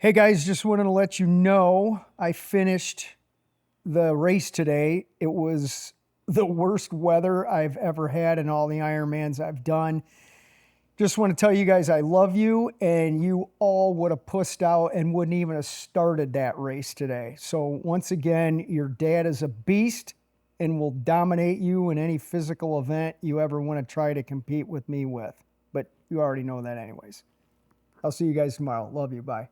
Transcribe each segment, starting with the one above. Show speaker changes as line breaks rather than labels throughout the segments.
Hey guys, just wanted to let you know I finished the race today. It was the worst weather I've ever had in all the Ironmans I've done. Just want to tell you guys I love you, and you all would have pussed out and wouldn't even have started that race today. So once again, your dad is a beast and will dominate you in any physical event you ever want to try to compete with me with. But you already know that anyways. I'll see you guys tomorrow. Love you. Bye.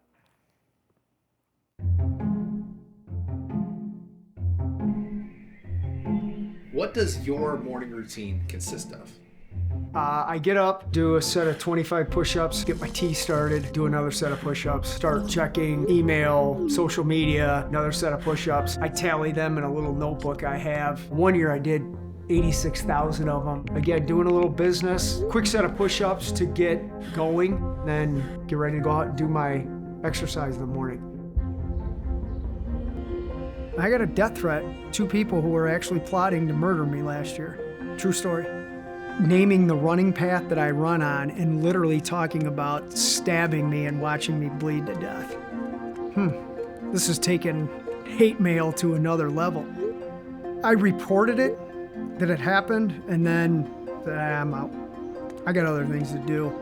What does your morning routine consist of?
I get up, do a set of 25 push-ups, get my tea started, do another set of push-ups, start checking email, social media, another set of push-ups. I tally them in a little notebook I have. One year I did 86,000 of them. Again, doing a little business, quick set of push-ups to get going, then get ready to go out and do my exercise in the morning. I got a death threat. 2 people who were actually plotting to murder me last year. True story. Naming the running path that I run on and literally talking about stabbing me and watching me bleed to death. This has taken hate mail to another level. I reported it, that it happened, and then I'm out. I got other things to do.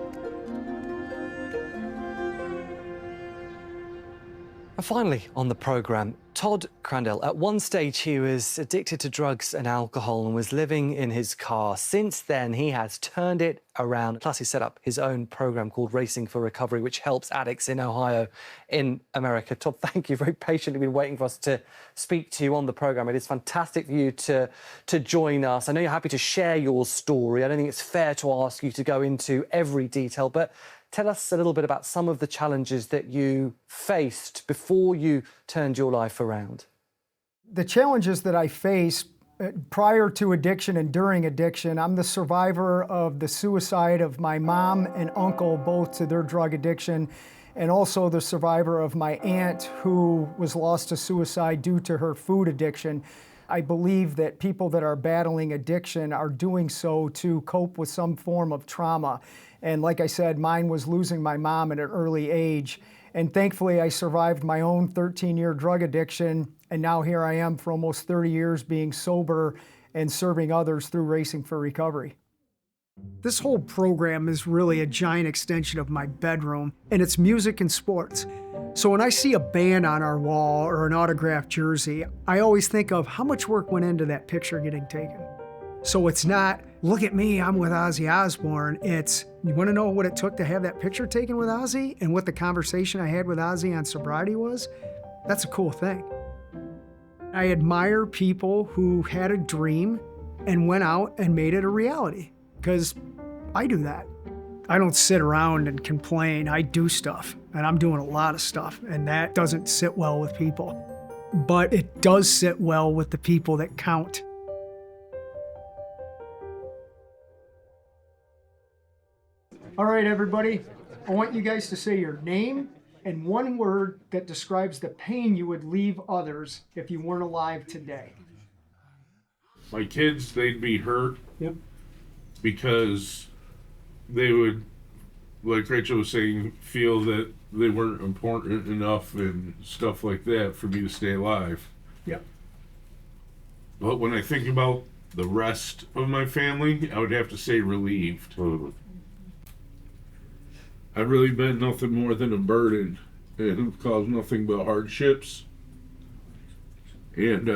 And finally, on the programme, Todd Crandell. At one stage, he was addicted to drugs and alcohol and was living in his car. Since then, he has turned it around. Plus, he set up his own programme called Racing for Recovery, which helps addicts in Ohio, in America. Todd, thank you. Very patiently been waiting for us to speak to you on the programme. It is fantastic for you to join us. I know you're happy to share your story. I don't think it's fair to ask you to go into every detail, but tell us a little bit about some of the challenges that you faced before you turned your life around.
The challenges that I face prior to addiction and during addiction, I'm the survivor of the suicide of my mom and uncle, both to their drug addiction, and also the survivor of my aunt who was lost to suicide due to her food addiction. I believe that people that are battling addiction are doing so to cope with some form of trauma. And like I said, mine was losing my mom at an early age. And thankfully, I survived my own 13-year drug addiction. And now here I am for almost 30 years being sober and serving others through Racing for Recovery. This whole program is really a giant extension of my bedroom, and it's music and sports. So when I see a band on our wall or an autographed jersey, I always think of how much work went into that picture getting taken. So it's not, look at me, I'm with Ozzy Osbourne. It's, you want to know what it took to have that picture taken with Ozzy and what the conversation I had with Ozzy on sobriety was? That's a cool thing. I admire people who had a dream and went out and made it a reality, because I do that. I don't sit around and complain. I do stuff, and I'm doing a lot of stuff, and that doesn't sit well with people. But it does sit well with the people that count. All right, everybody, I want you guys to say your name and one word that describes the pain you would leave others if you weren't alive today.
My kids, they'd be hurt.
Yep.
Because they would, like Rachel was saying, feel that they weren't important enough and stuff like that for me to stay alive.
Yep.
But when I think about the rest of my family, I would have to say relieved. I've really been nothing more than a burden and have caused nothing but hardships. And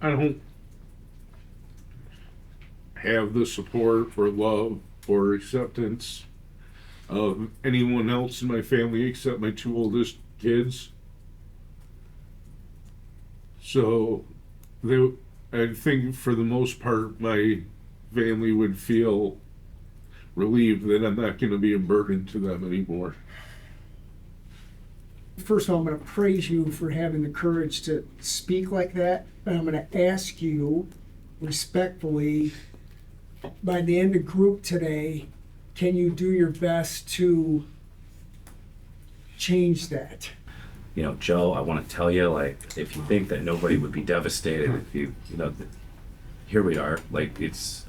I don't have the support or love or acceptance of anyone else in my family except my 2 oldest kids. So I think for the most part, my family would feel relieved that I'm not going to be a burden to them anymore.
First of all, I'm going to praise you for having the courage to speak like that. And I'm going to ask you respectfully, by the end of group today, can you do your best to change that?
You know, Joe, I want to tell you, like, if you think that nobody would be devastated if you know, here we are, like, it's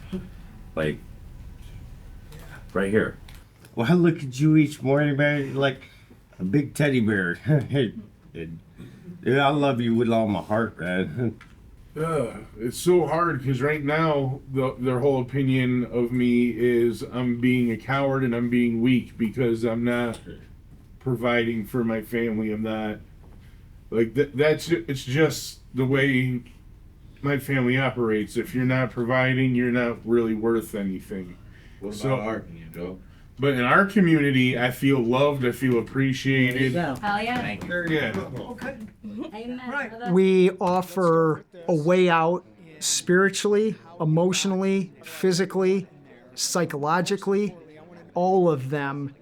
like right here.
Well, I look at you each morning, man, like a big teddy bear. Yeah, I love you with all my heart, man.
It's so hard because right now their whole opinion of me is I'm being a coward and I'm being weak because I'm not providing for my family. I'm not like it's just the way my family operates. If you're not providing, you're not really worth anything.
What about art, Joe?
But in our community, I feel loved. I feel appreciated.
Oh, yeah.
Thank you.
Yeah.
Amen.
We offer a way out spiritually, emotionally, physically, psychologically, all of them,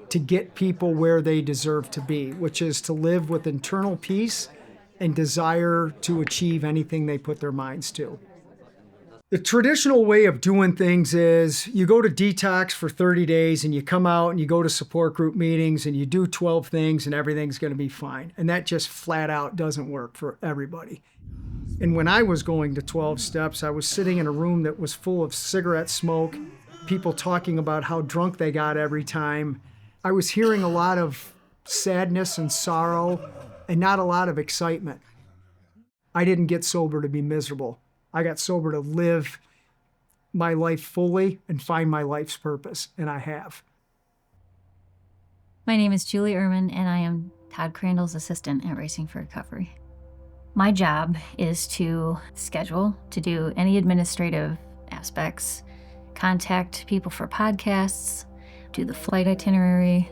to get people where they deserve to be, which is to live with internal peace and desire to achieve anything they put their minds to. The traditional way of doing things is you go to detox for 30 days and you come out and you go to support group meetings and you do 12 things and everything's going to be fine. And that just flat out doesn't work for everybody. And when I was going to 12 steps, I was sitting in a room that was full of cigarette smoke, people talking about how drunk they got every time. I was hearing a lot of sadness and sorrow and not a lot of excitement. I didn't get sober to be miserable. I got sober to live my life fully and find my life's purpose, and I have.
My name is Julie Ehrman, and I am Todd Crandell's assistant at Racing for Recovery. My job is to schedule, to do any administrative aspects, contact people for podcasts, do the flight itinerary.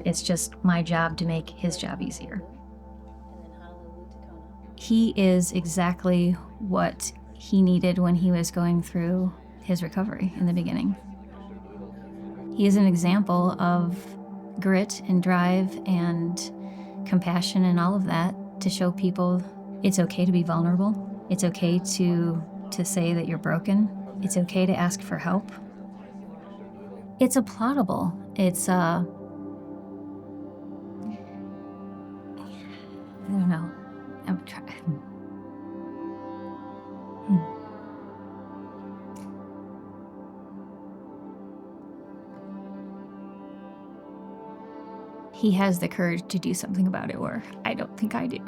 It's just my job to make his job easier. He is exactly what he needed when he was going through his recovery in the beginning. He is an example of grit and drive and compassion and all of that to show people it's okay to be vulnerable. It's okay to say that you're broken. It's okay to ask for help. It's applaudable. It's I don't know. I'm trying. He has the courage to do something about it, where I don't think I do.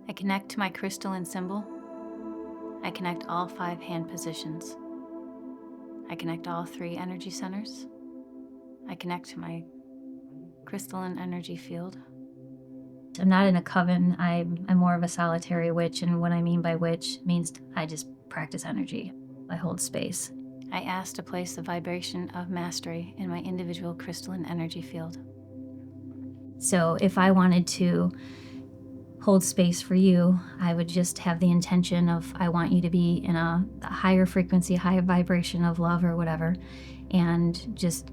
I connect to my crystalline symbol. I connect all 5 hand positions. I connect all 3 energy centers. I connect to my crystalline energy field. I'm not in a coven. I'm more of a solitary witch, and what I mean by witch means I just practice energy. I hold space. I ask to place the vibration of mastery in my individual crystalline energy field. So if I wanted to hold space for you, I would just have the intention of, I want you to be in a higher frequency, higher vibration of love or whatever, and just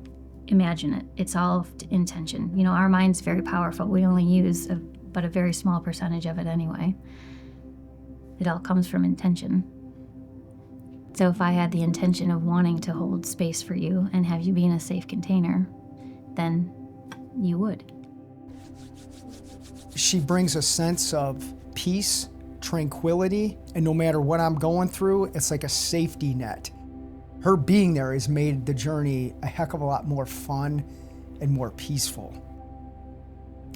imagine it. It's all intention. You know, our mind's very powerful. We only use but a very small percentage of it anyway. It all comes from intention. So if I had the intention of wanting to hold space for you and have you be in a safe container, then you would.
She brings a sense of peace, tranquility, and no matter what I'm going through, it's like a safety net. Her being there has made the journey a heck of a lot more fun and more peaceful.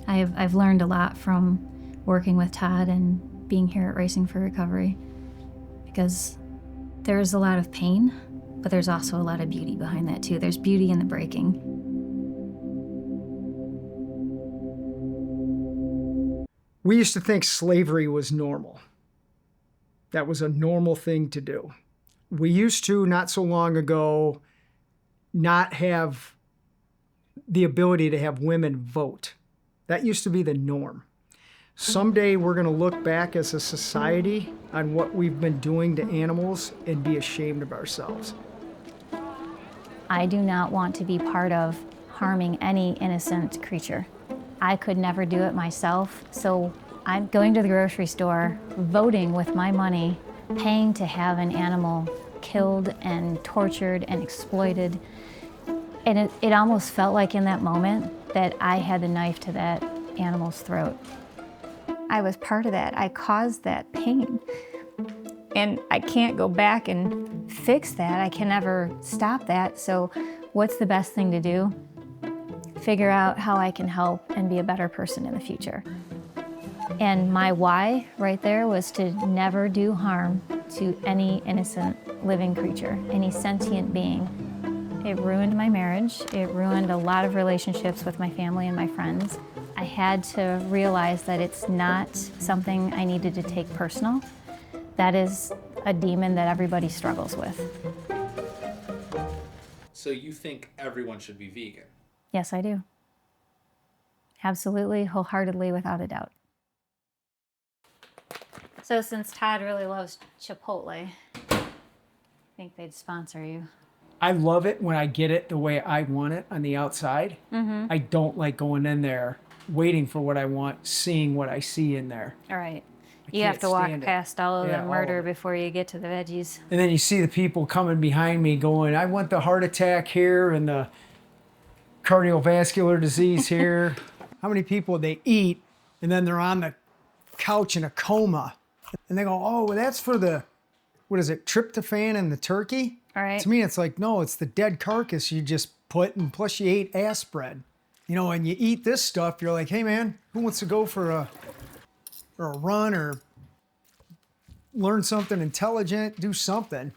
I've learned a lot from working with Todd and being here at Racing for Recovery, because there's a lot of pain, but there's also a lot of beauty behind that too. There's beauty in the breaking.
We used to think slavery was normal. That was a normal thing to do. We used to, not so long ago, not have the ability to have women vote. That used to be the norm. Someday we're going to look back as a society on what we've been doing to animals and be ashamed of ourselves.
I do not want to be part of harming any innocent creature. I could never do it myself, so I'm going to the grocery store, voting with my money, paying to have an animal killed and tortured and exploited. And it almost felt like in that moment that I had the knife to that animal's throat. I was part of that. I caused that pain. And I can't go back and fix that. I can never stop that. So what's the best thing to do? Figure out how I can help and be a better person in the future. And my why right there was to never do harm to any innocent living creature, any sentient being. It ruined my marriage. It ruined a lot of relationships with my family and my friends. I had to realize that it's not something I needed to take personal. That is a demon that everybody struggles with.
So you think everyone should be vegan?
Yes, I do. Absolutely, wholeheartedly, without a doubt. So since Todd really loves Chipotle, I think they'd sponsor you.
I love it when I get it the way I want it on the outside. I don't like going in there, waiting for what I want, seeing what I see in there.
All right. You have
can't
to walk
stand it.
past all of
Yeah,
the
all
murder
of it.
before you get to the veggies.
And then you see the people coming behind me going, I want the heart attack here and the cardiovascular disease here. How many people they eat and then they're on the couch in a coma. And they go, oh, well, that's for the, what is it, tryptophan in the turkey?
All right.
To me, it's like, no, it's the dead carcass you just put, and plus you ate ass bread. You know, and you eat this stuff, you're like, hey, man, who wants to go for a run or learn something intelligent, do something?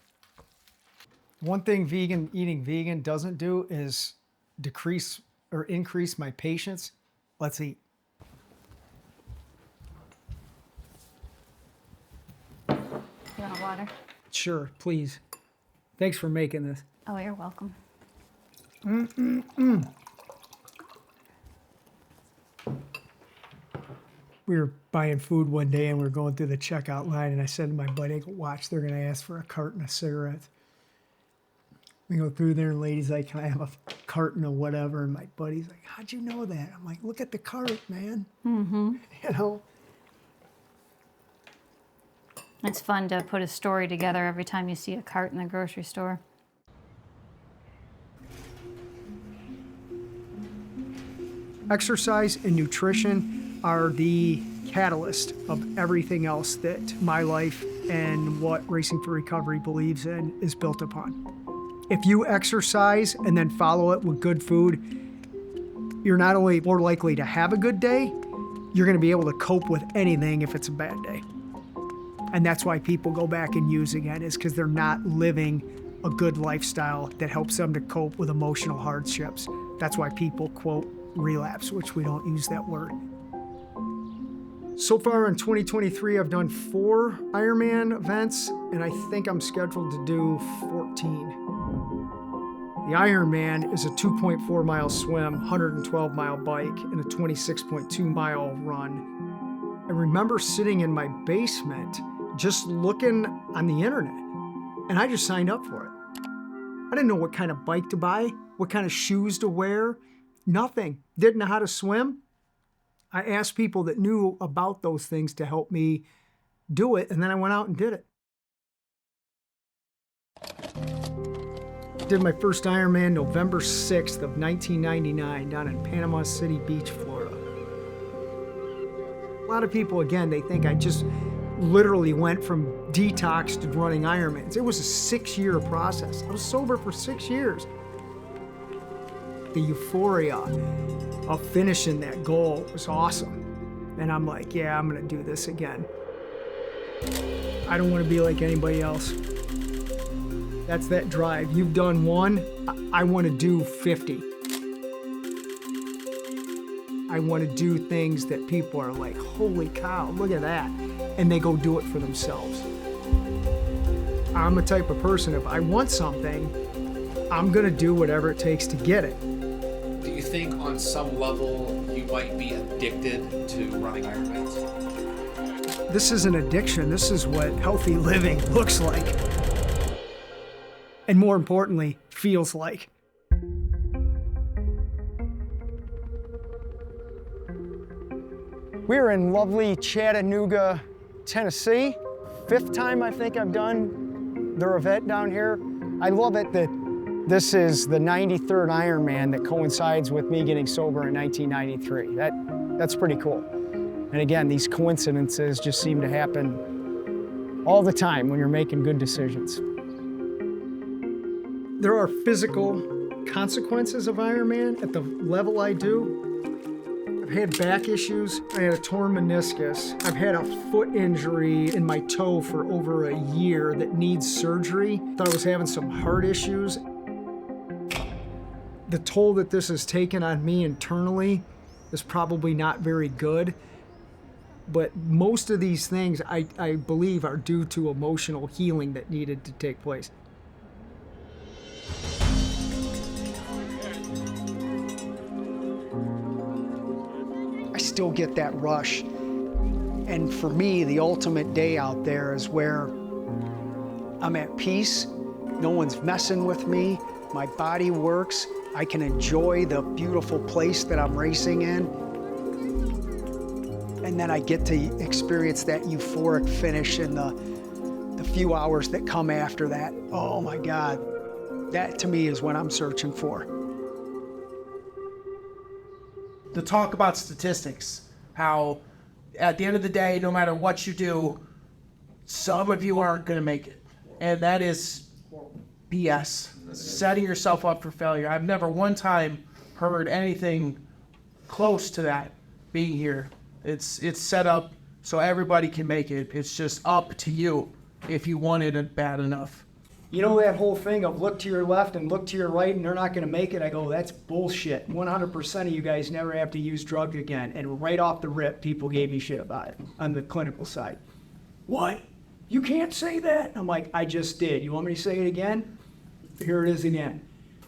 One thing eating vegan doesn't do is decrease or increase my patience. Let's eat.
You want water?
Sure, please. Thanks for making this.
Oh, you're welcome.
We were buying food one day and we were going through the checkout line, and I said to my buddy, I go, watch, they're gonna ask for a carton of cigarettes. We go through there and lady's like, can I have a carton of whatever? And my buddy's like, how'd you know that? I'm like, look at the cart, man. You know?
It's fun to put a story together every time you see a cart in the grocery store.
Exercise and nutrition are the catalyst of everything else that my life and what Racing for Recovery believes in is built upon. If you exercise and then follow it with good food, you're not only more likely to have a good day, you're going to be able to cope with anything if it's a bad day. And that's why people go back and use again, is because they're not living a good lifestyle that helps them to cope with emotional hardships. That's why people quote relapse, which we don't use that word. So far in 2023, I've done 4 Ironman events, and I think I'm scheduled to do 14. The Ironman is a 2.4 mile swim, 112 mile bike, and a 26.2 mile run. I remember sitting in my basement just looking on the internet, and I just signed up for it. I didn't know what kind of bike to buy, what kind of shoes to wear, nothing. Didn't know how to swim. I asked people that knew about those things to help me do it, and then I went out and did it. Did my first Ironman November 6th of 1999 down in Panama City Beach, Florida. A lot of people, again, they think I just literally went from detox to running Ironmans. It was a 6-year process. I was sober for 6 years. The euphoria of finishing that goal was awesome. And I'm like, yeah, I'm gonna do this again. I don't wanna be like anybody else. That's that drive. You've done one, I wanna do 50. I wanna do things that people are like, holy cow, look at that. And they go do it for themselves. I'm the type of person, if I want something, I'm gonna do whatever it takes to get it.
Do you think on some level you might be addicted to running Ironmans?
This is an addiction. This is what healthy living looks like. And more importantly, feels like. We're in lovely Chattanooga, Tennessee. 5th time I think I've done their event down here. I love it that This is the 93rd Ironman that coincides with me getting sober in 1993. That's pretty cool. And again, these coincidences just seem to happen all the time when you're making good decisions. There are physical consequences of Ironman at the level I do. I've had back issues. I had a torn meniscus. I've had a foot injury in my toe for over a year that needs surgery. Thought I was having some heart issues. The toll that this has taken on me internally is probably not very good. But most of these things, I believe, are due to emotional healing that needed to take place. I still get that rush. And for me, the ultimate day out there is where I'm at peace, no one's messing with me, my body works, I can enjoy the beautiful place that I'm racing in. And then I get to experience that euphoric finish in the few hours that come after that. Oh my God, that to me is what I'm searching for.
To talk about statistics, how at the end of the day, no matter what you do, some of you aren't going to make it. And that is BS. Setting yourself up for failure. I've never one time heard anything close to that being here. It's set up so everybody can make it. It's just up to you if you want it bad enough.
You know that whole thing of look to your left and look to your right and they're not going to make it? I go, that's bullshit. 100% of you guys never have to use drugs again. And right off the rip, people gave me shit about it on the clinical side. What? You can't say that? I'm like, I just did. You want me to say it again? Here it is again.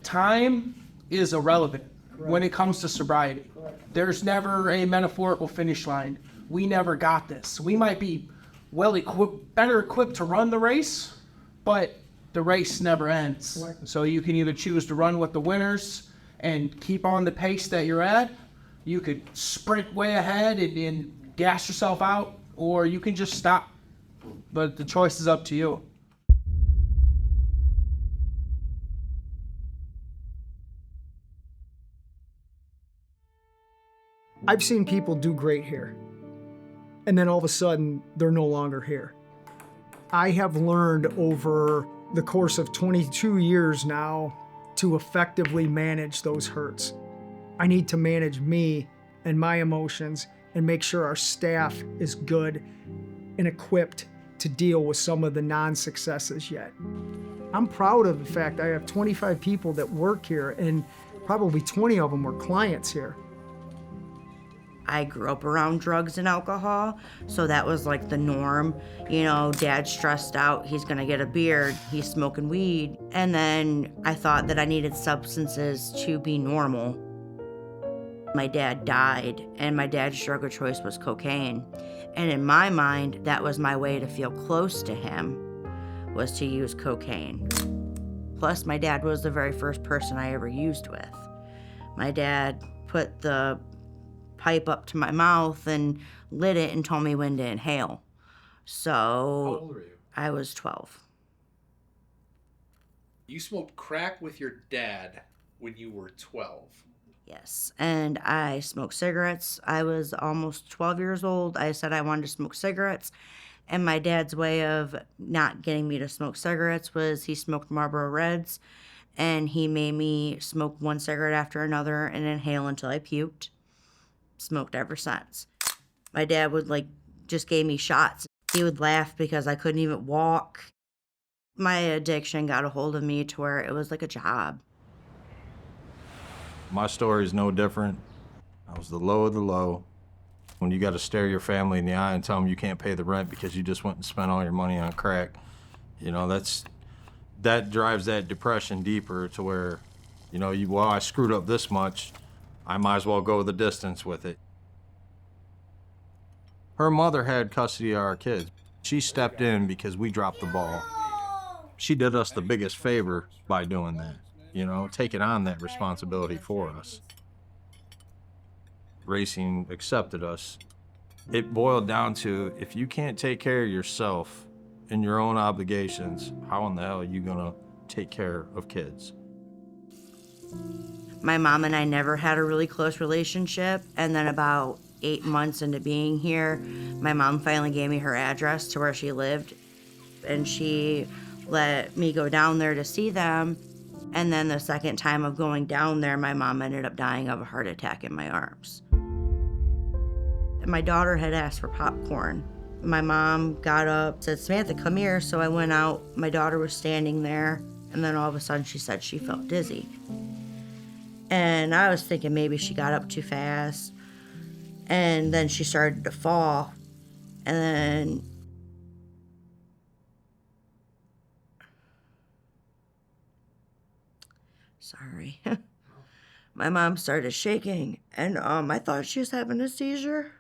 Time is irrelevant when it comes to sobriety. There's never a metaphorical finish line. We never got this. We might be better equipped to run the race, but the race never ends. So you can either choose to run with the winners and keep on the pace that you're at. You could sprint way ahead and gas yourself out, or you can just stop. But the choice is up to you.
I've seen people do great here, and then all of a sudden, they're no longer here. I have learned over the course of 22 years now to effectively manage those hurts. I need to manage me and my emotions and make sure our staff is good and equipped to deal with some of the non-successes yet. I'm proud of the fact I have 25 people that work here, and probably 20 of them were clients here.
I grew up around drugs and alcohol, so that was like the norm. You know, Dad's stressed out, he's gonna get a beer, he's smoking weed. And then I thought that I needed substances to be normal. My dad died, and my dad's drug of choice was cocaine. And in my mind, that was my way to feel close to him, was to use cocaine. Plus, my dad was the very first person I ever used with. My dad put the pipe up to my mouth and lit it and told me when to inhale. So
How old were you?
I was 12.
You smoked crack with your dad when you were 12.
Yes, and I smoked cigarettes. I was almost 12 years old. I said I wanted to smoke cigarettes, and my dad's way of not getting me to smoke cigarettes was he smoked Marlboro Reds, and he made me smoke one cigarette after another and inhale until I puked. Smoked ever since. My dad would just gave me shots. He would laugh because I couldn't even walk. My addiction got a hold of me to where it was like a job.
My story is no different. I was the low of the low. When you got to stare your family in the eye and tell them you can't pay the rent because you just went and spent all your money on crack, you know, that drives that depression deeper to where, you know, I screwed up this much, I might as well go the distance with it. Her mother had custody of our kids. She stepped in because we dropped the ball. She did us the biggest favor by doing that, you know, taking on that responsibility for us. Racing accepted us. It boiled down to, if you can't take care of yourself and your own obligations, how in the hell are you gonna take care of kids?
My mom and I never had a really close relationship, and then about 8 months into being here, my mom finally gave me her address to where she lived, and she let me go down there to see them. And then the second time of going down there, my mom ended up dying of a heart attack in my arms. And my daughter had asked for popcorn. My mom got up, said, "Samantha, come here." So I went out. My daughter was standing there, and then all of a sudden she said she felt dizzy. And I was thinking maybe she got up too fast. And then she started to fall. And then sorry. My mom started shaking, and I thought she was having a seizure.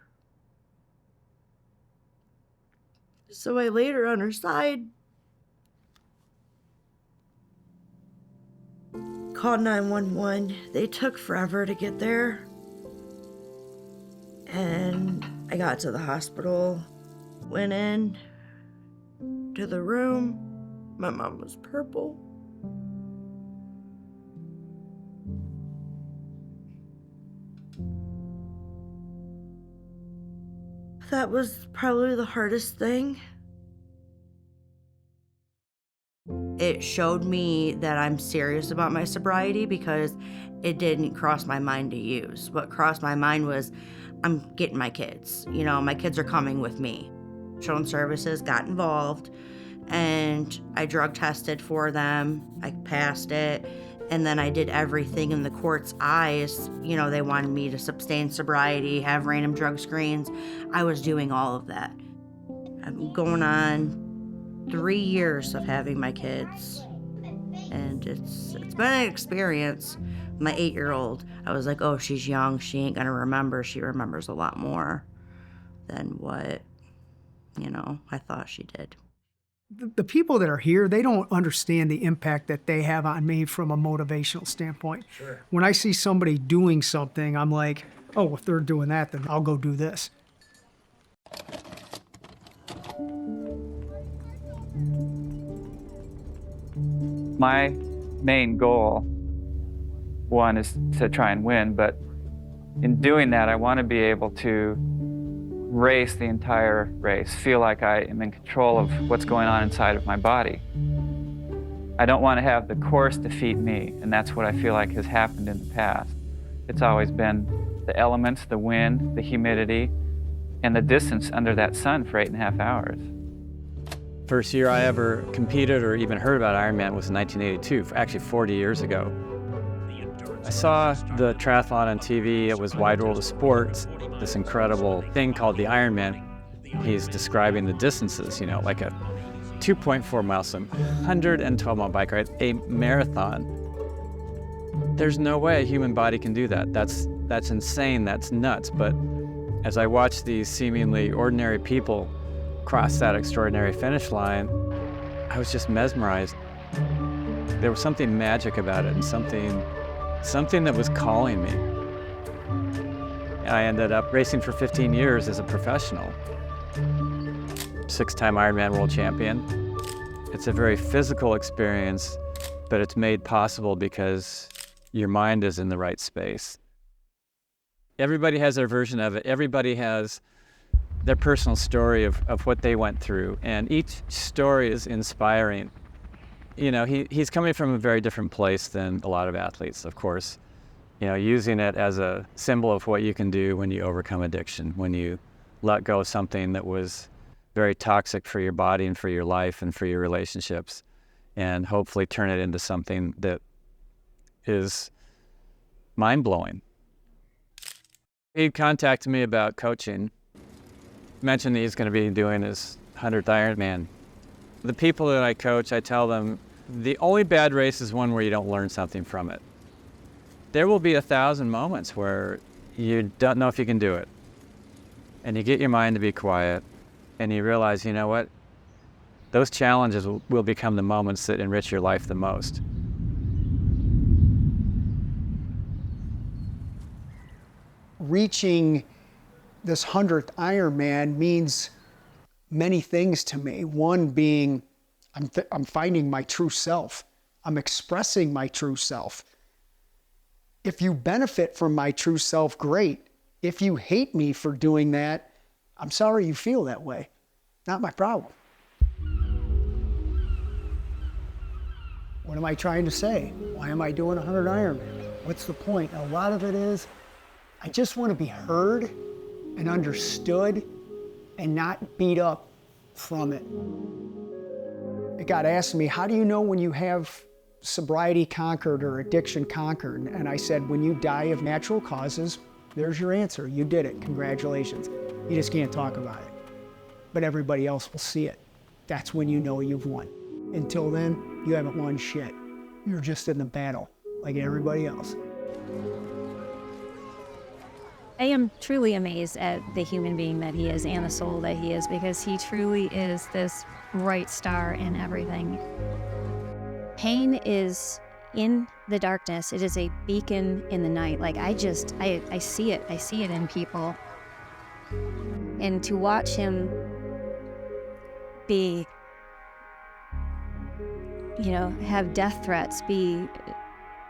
So I laid her on her side, called 911. They took forever to get there. And I got to the hospital, went in to the room. My mom was purple. That was probably the hardest thing. It showed me that I'm serious about my sobriety because it didn't cross my mind to use. What crossed my mind was, I'm getting my kids. You know, my kids are coming with me. Children's Services got involved, and I drug tested for them. I passed it. And then I did everything in the court's eyes. You know, they wanted me to sustain sobriety, have random drug screens. I was doing all of that. I'm going on 3 years of having my kids. And it's been an experience. My 8-year-old, I was like, oh, she's young. She ain't gonna remember. She remembers a lot more than what, I thought she did.
The people that are here, they don't understand the impact that they have on me from a motivational standpoint.
Sure.
When I see somebody doing something, I'm like, oh, if they're doing that, then I'll go do this.
My main goal, one, is to try and win, but in doing that, I want to be able to race the entire race, feel like I am in control of what's going on inside of my body. I don't want to have the course defeat me, and that's what I feel like has happened in the past. It's always been the elements, the wind, the humidity, and the distance under that sun for 8.5 hours.
First year I ever competed or even heard about Ironman was in 1982, actually 40 years ago. I saw the triathlon on TV. It was Wide World of Sports, this incredible thing called the Ironman. He's describing the distances, like a 2.4 mile swim, 112 mile bike ride, a marathon. There's no way a human body can do that. That's insane, that's nuts. But as I watched these seemingly ordinary people cross that extraordinary finish line, I was just mesmerized. There was something magic about it and something that was calling me. I ended up racing for 15 years as a professional. 6-time Ironman world champion. It's a very physical experience, but it's made possible because your mind is in the right space. Everybody has their version of it. Everybody has their personal story of what they went through, and each story is inspiring. He's coming from a very different place than a lot of athletes, of course. Using it as a symbol of what you can do when you overcome addiction, when you let go of something that was very toxic for your body and for your life and for your relationships, and hopefully turn it into something that is mind-blowing. He contacted me about coaching, mentioned that he's going to be doing his 100th Ironman. The people that I coach, I tell them, the only bad race is one where you don't learn something from it. There will be 1,000 moments where you don't know if you can do it. And you get your mind to be quiet, and you realize, you know what? Those challenges will become the moments that enrich your life the most.
Reaching this 100th Ironman means many things to me. One being, I'm finding my true self. I'm expressing my true self. If you benefit from my true self, great. If you hate me for doing that, I'm sorry you feel that way. Not my problem. What am I trying to say? Why am I doing 100 Ironman? What's the point? A lot of it is, I just want to be heard and understood and not beat up from it. It got asked me, how do you know when you have sobriety conquered or addiction conquered? And I said, when you die of natural causes, there's your answer. You did it. Congratulations. You just can't talk about it. But everybody else will see it. That's when you know you've won. Until then, you haven't won shit. You're just in the battle, like everybody else.
I am truly amazed at the human being that he is and the soul that he is, because he truly is this bright star in everything. Pain is in the darkness. It is a beacon in the night. Like I see it. I see it in people. And to watch him be, have death threats, be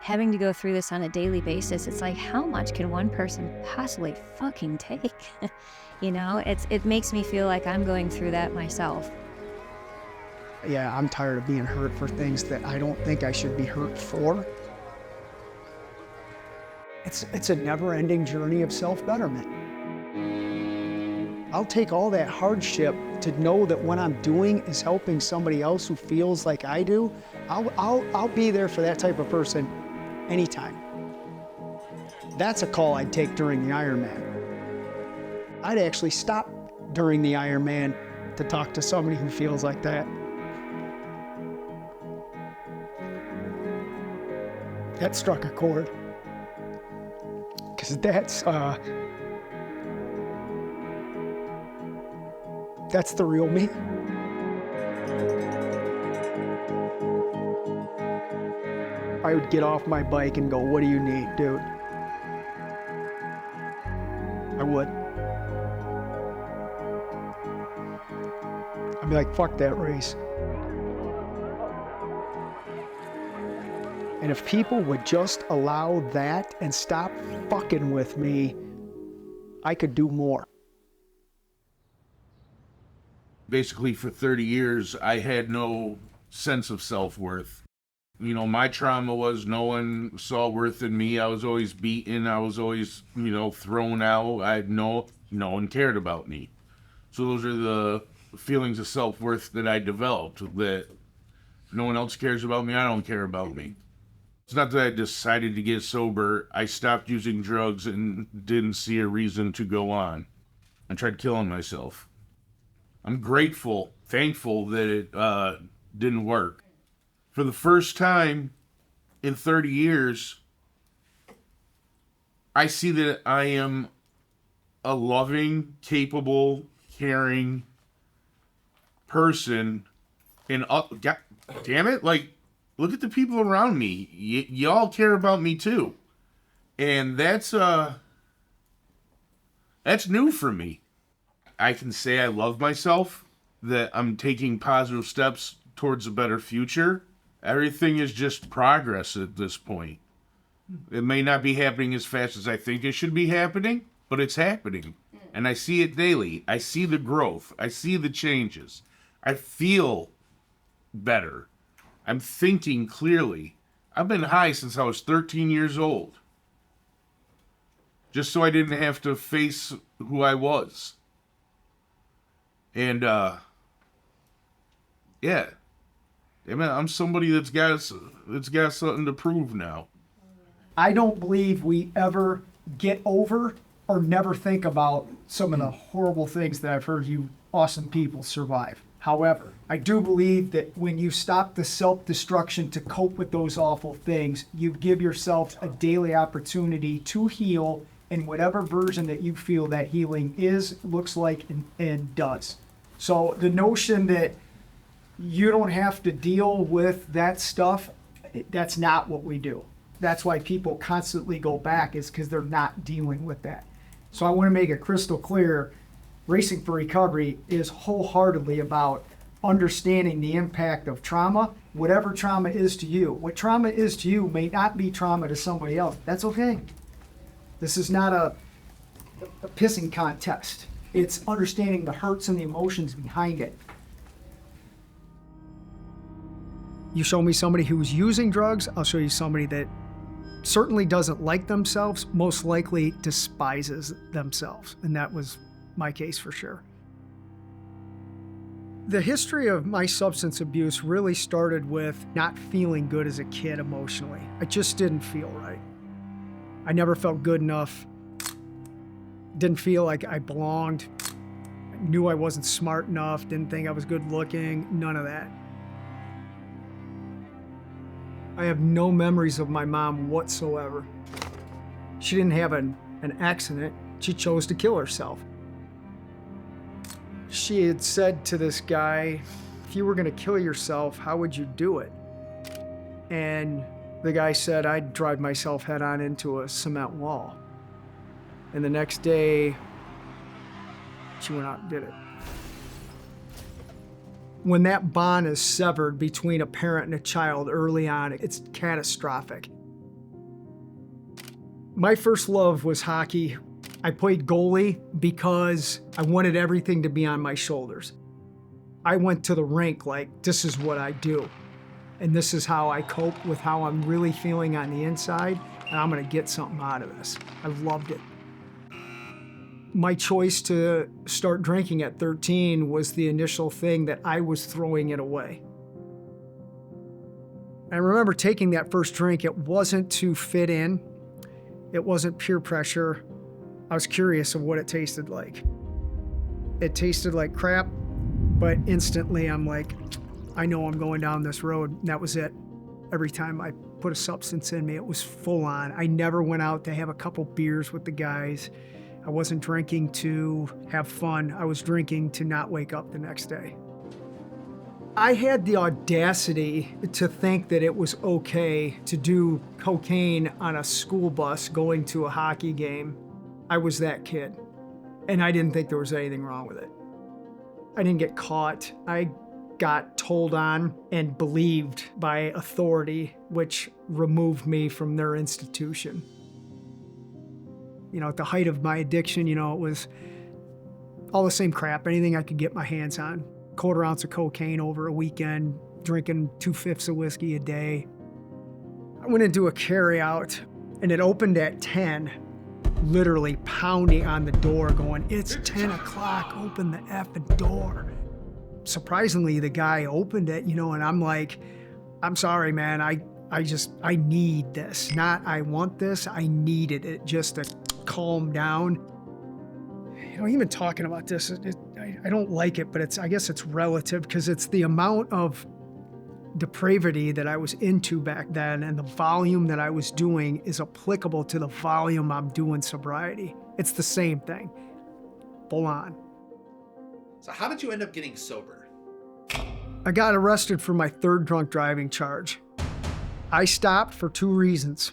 having to go through this on a daily basis, it's like, how much can one person possibly fucking take? It makes me feel like I'm going through that myself.
Yeah, I'm tired of being hurt for things that I don't think I should be hurt for. It's a never-ending journey of self-betterment. I'll take all that hardship to know that what I'm doing is helping somebody else who feels like I do. I'll be there for that type of person anytime. That's a call I'd take during the Ironman. I'd actually stop during the Ironman to talk to somebody who feels like that. That struck a chord. Because that's the real me. I would get off my bike and go, what do you need, dude? I would. I'd be like, fuck that race. And if people would just allow that and stop fucking with me, I could do more.
Basically, for 30 years, I had no sense of self-worth. My trauma was no one saw worth in me. I was always beaten. I was always, thrown out. No one cared about me. So those are the feelings of self-worth that I developed, that no one else cares about me. I don't care about me. It's not that I decided to get sober. I stopped using drugs and didn't see a reason to go on. I tried killing myself. I'm grateful, thankful that it didn't work. For the first time in 30 years, I see that I am a loving, capable, caring person. And God damn it, look at the people around me. Y'all care about me too. And that's new for me. I can say I love myself, that I'm taking positive steps towards a better future. Everything is just progress at this point. It may not be happening as fast as I think it should be happening, but it's happening. And I see it daily. I see the growth. I see the changes. I feel better. I'm thinking clearly. I've been high since I was 13 years old. Just so I didn't have to face who I was. And, yeah. I'm somebody that's got something to prove now.
I don't believe we ever get over or never think about some of the horrible things that I've heard you awesome people survive. However, I do believe that when you stop the self-destruction to cope with those awful things, you give yourself a daily opportunity to heal in whatever version that you feel that healing is, looks like, and does. So the notion that you don't have to deal with that stuff, that's not what we do. That's why people constantly go back, is because they're not dealing with that. So I want to make it crystal clear, Racing for Recovery is wholeheartedly about understanding the impact of trauma, whatever trauma is to you. What trauma is to you may not be trauma to somebody else. That's okay. This is not a pissing contest. It's understanding the hurts and the emotions behind it. You show me somebody who's using drugs, I'll show you somebody that certainly doesn't like themselves, most likely despises themselves. And that was my case for sure. The history of my substance abuse really started with not feeling good as a kid emotionally. I just didn't feel right. I never felt good enough. Didn't feel like I belonged. I knew I wasn't smart enough, didn't think I was good looking, none of that. I have no memories of my mom whatsoever. She didn't have an accident. She chose to kill herself. She had said to this guy, if you were gonna kill yourself, how would you do it? And the guy said, I'd drive myself head on into a cement wall. And the next day, she went out and did it. When that bond is severed between a parent and a child early on, it's catastrophic. My first love was hockey. I played goalie because I wanted everything to be on my shoulders. I went to the rink like, this is what I do. And this is how I cope with how I'm really feeling on the inside, and I'm gonna get something out of this. I loved it. My choice to start drinking at 13 was the initial thing that I was throwing it away. I remember taking that first drink. It wasn't to fit in. It wasn't peer pressure. I was curious of what it tasted like. It tasted like crap, but instantly I'm like, I know I'm going down this road. And that was it. Every time I put a substance in me, it was full on. I never went out to have a couple beers with the guys. I wasn't drinking to have fun. I was drinking to not wake up the next day. I had the audacity to think that it was okay to do cocaine on a school bus going to a hockey game. I was that kid, and I didn't think there was anything wrong with it. I didn't get caught. I got told on and believed by authority, which removed me from their institution. You know, at the height of my addiction, you know, it was all the same crap, anything I could get my hands on. Quarter ounce of cocaine over a weekend, drinking 2/5 of whiskey a day. I went into a carryout and it opened at 10, literally pounding on the door going, it's 10 o'clock, open the effing door. Surprisingly, the guy opened it, you know, and I'm like, I'm sorry, man, I need this. Not I want this, I needed it just to calm down. You know, even talking about this, I don't like it, but I guess it's relative because it's the amount of depravity that I was into back then and the volume that I was doing is applicable to the volume I'm doing sobriety. It's the same thing, full on.
So how did you end up getting sober?
I got arrested for my third drunk driving charge. I stopped for two reasons.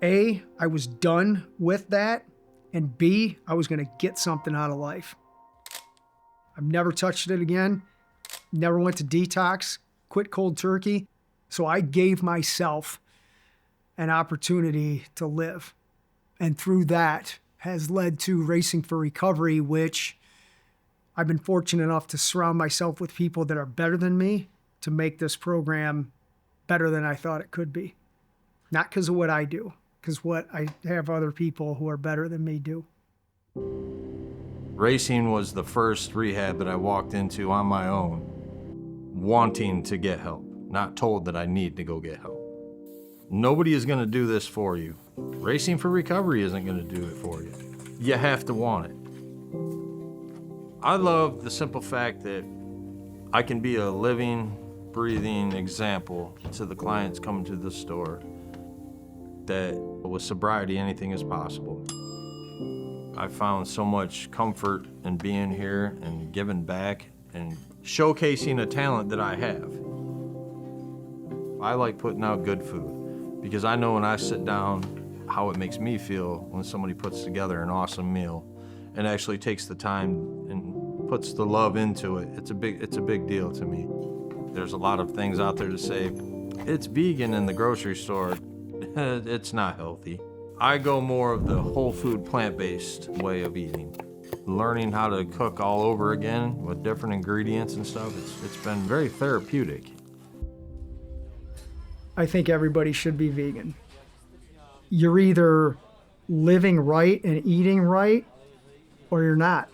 A, I was done with that, and B, I was gonna get something out of life. I've never touched it again, never went to detox, quit cold turkey, so I gave myself an opportunity to live. And through that has led to Racing for Recovery, which I've been fortunate enough to surround myself with people that are better than me to make this program better than I thought it could be. Not because of what I do, because what I have other people who are better than me do.
Racing was the first rehab that I walked into on my own, wanting to get help, not told that I need to go get help. Nobody is gonna do this for you. Racing for Recovery isn't gonna do it for you. You have to want it. I love the simple fact that I can be a living, breathing example to the clients coming to the store that with sobriety, anything is possible. I found so much comfort in being here and giving back and showcasing a talent that I have. I like putting out good food because I know when I sit down how it makes me feel when somebody puts together an awesome meal and actually takes the time and puts the love into it, it's a big deal to me. There's a lot of things out there to say, it's vegan in the grocery store. It's not healthy. I go more of the whole food, plant-based way of eating. Learning how to cook all over again with different ingredients and stuff, it's been very therapeutic.
I think everybody should be vegan. You're either living right and eating right, or you're not.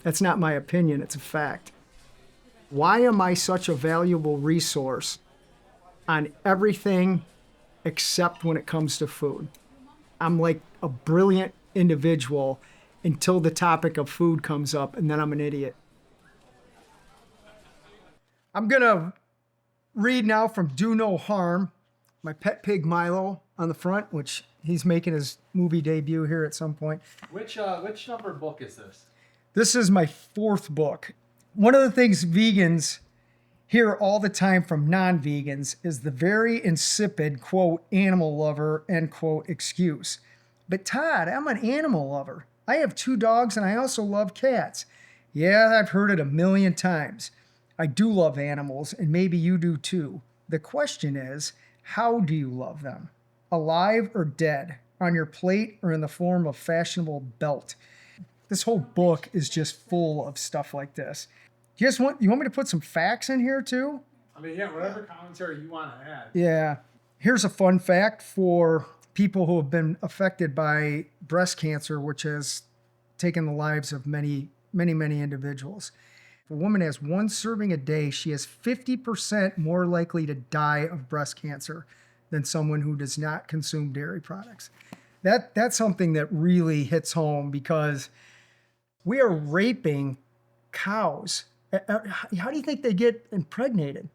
That's not my opinion, it's a fact. Why am I such a valuable resource on everything except when it comes to food? I'm like a brilliant individual until the topic of food comes up, and then I'm an idiot. I'm gonna read now from Do No Harm, my pet pig Milo on the front, which he's making his movie debut here at some point.
Which number book is this?
This is my 4th book. One of the things vegans hear all the time from non-vegans is the very insipid, quote, animal lover, end quote, excuse. But Todd, I'm an animal lover. I have 2 dogs and I also love cats. Yeah, I've heard it a million times. I do love animals and maybe you do too. The question is, how do you love them? Alive or dead? On your plate or in the form of fashionable belt? This whole book is just full of stuff like this. You want me to put some facts in here too?
I mean, yeah, whatever commentary you want to add.
Yeah. Here's a fun fact for people who have been affected by breast cancer, which has taken the lives of many, many, many individuals. If a woman has 1 serving a day, she is 50% more likely to die of breast cancer than someone who does not consume dairy products. That's something that really hits home because we are raping cows. How do you think they get impregnated?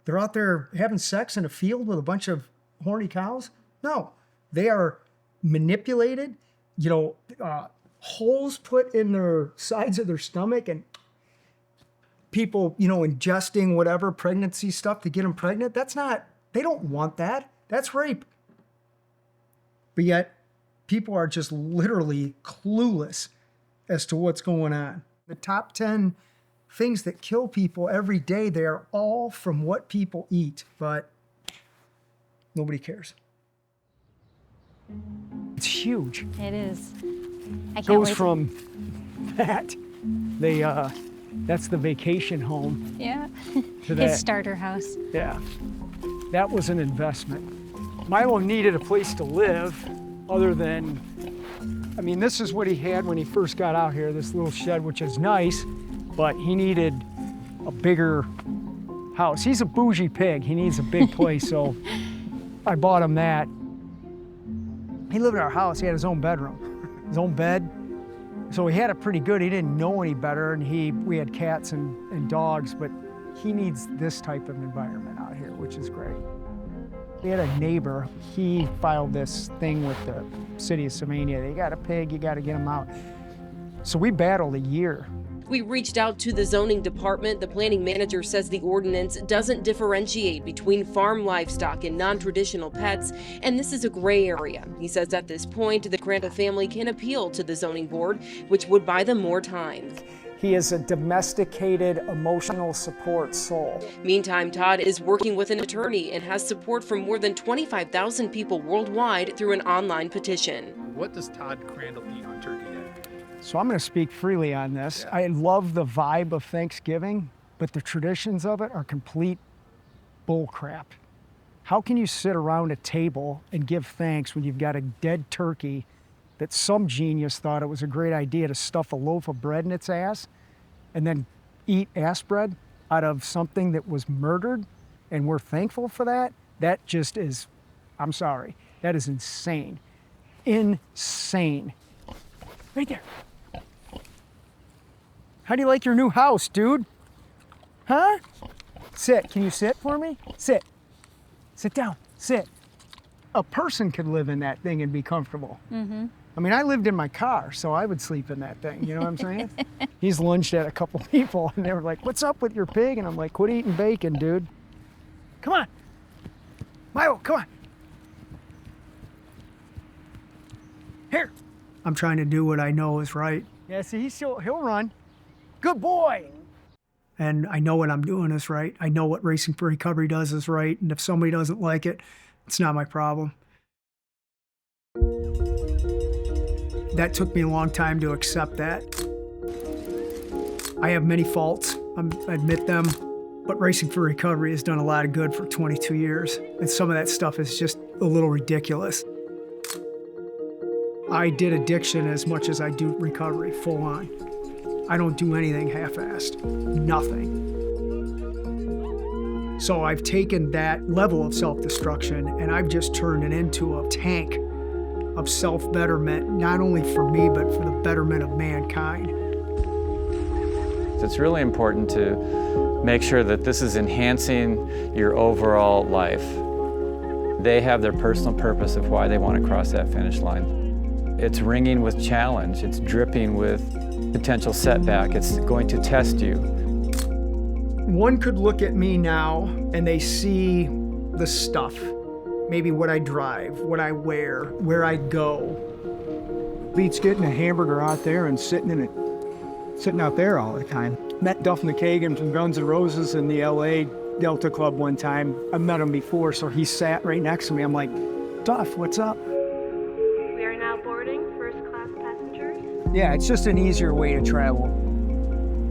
They're out there having sex in a field with a bunch of horny cows? No, they are manipulated, holes put in their sides of their stomach and people, ingesting whatever pregnancy stuff to get them pregnant. They don't want that. That's rape. But yet people are just literally clueless as to what's going on. The top 10 things that kill people every day, they are all from what people eat, but nobody cares. It's huge.
It is. I can't
Goes
wait.
from that, that's the vacation home.
Yeah.
To that.
His starter house.
Yeah, that was an investment. Milo needed a place to live other than, this is what he had when he first got out here, this little shed, which is nice, but he needed a bigger house. He's a bougie pig. He needs a big place, so I bought him that. He lived in our house. He had his own bedroom, his own bed. So he had it pretty good. He didn't know any better, and we had cats and dogs, but he needs this type of environment out here, which is great. We had a neighbor, he filed this thing with the city of Sylvania. They got a pig, you got to get him out. So we battled a year.
We reached out to the zoning department. The planning manager says the ordinance doesn't differentiate between farm livestock and non-traditional pets, and this is a gray area. He says at this point, the Crandell family can appeal to the zoning board, which would buy them more time.
He is a domesticated, emotional support soul.
Meantime, Todd is working with an attorney and has support from more than 25,000 people worldwide through an online petition.
What does Todd Crandell eat on Turkey Day?
So I'm going to speak freely on this. I love the vibe of Thanksgiving, but the traditions of it are complete bull crap. How can you sit around a table and give thanks when you've got a dead turkey that some genius thought it was a great idea to stuff a loaf of bread in its ass and then eat ass bread out of something that was murdered, and we're thankful for that? That just is, I'm sorry, that is insane. Insane. Right there. How do you like your new house, dude? Huh? Sit. Can you sit for me? Sit. Sit down. Sit. A person could live in that thing and be comfortable.
Mm-hmm.
I lived in my car, so I would sleep in that thing. You know what I'm saying? He's lunged at a couple people, and they were like, "What's up with your pig?" And I'm like, "Quit eating bacon, dude. Come on. Milo, come on. Here." I'm trying to do what I know is right. Yeah, see, he'll run. Good boy. And I know what I'm doing is right. I know what Racing for Recovery does is right. And if somebody doesn't like it, it's not my problem. That took me a long time to accept that. I have many faults, I admit them, but Racing for Recovery has done a lot of good for 22 years, and some of that stuff is just a little ridiculous. I did addiction as much as I do recovery, full on. I don't do anything half-assed, nothing. So I've taken that level of self-destruction and I've just turned it into a tank of self-betterment, not only for me, but for the betterment of mankind.
It's really important to make sure that this is enhancing your overall life. They have their personal purpose of why they want to cross that finish line. It's ringing with challenge. It's dripping with potential setback. It's going to test you.
One could look at me now and they see the stuff. Maybe what I drive, what I wear, where I go.
Beats getting a hamburger out there and sitting out there all the time. Met Duff McKagan from Guns N' Roses in the LA Delta Club one time. I met him before, so he sat right next to me. I'm like, Duff, what's up?
We are now boarding first-class passengers.
Yeah, it's just an easier way to travel.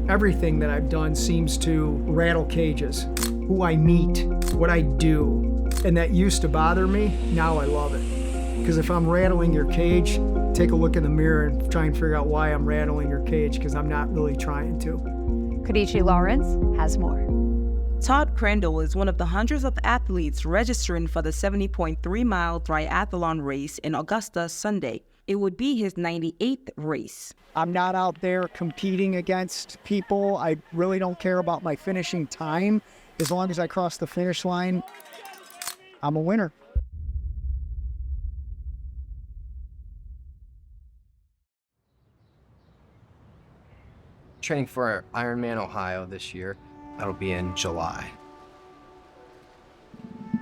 Everything that I've done seems to rattle cages. Who I meet, what I do. And that used to bother me, now I love it. Because if I'm rattling your cage, take a look in the mirror and try and figure out why I'm rattling your cage, because I'm not really trying to.
Kadichi Lawrence has more.
Todd Crandell is one of the hundreds of athletes registering for the 70.3-mile triathlon race in Augusta Sunday. It would be his 98th race.
I'm not out there competing against people. I really don't care about my finishing time. As long as I cross the finish line, I'm a winner.
Training for Ironman Ohio this year. That'll be in July.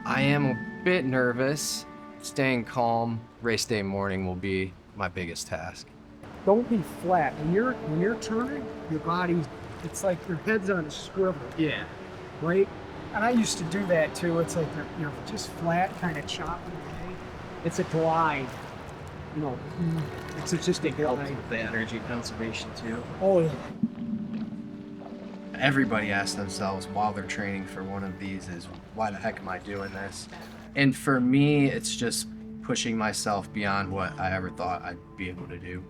I am a bit nervous. Staying calm, race day morning will be my biggest task.
Don't be flat. When you're turning, your body, it's like your head's on a swivel.
Yeah.
Right? And I used to do that too. It's like you're just flat, kind of chopping away. It's a glide. You know, it's just a glide.
The energy conservation too.
Oh yeah.
Everybody asks themselves while they're training for one of these is, why the heck am I doing this? And for me, it's just pushing myself beyond what I ever thought I'd be able to do.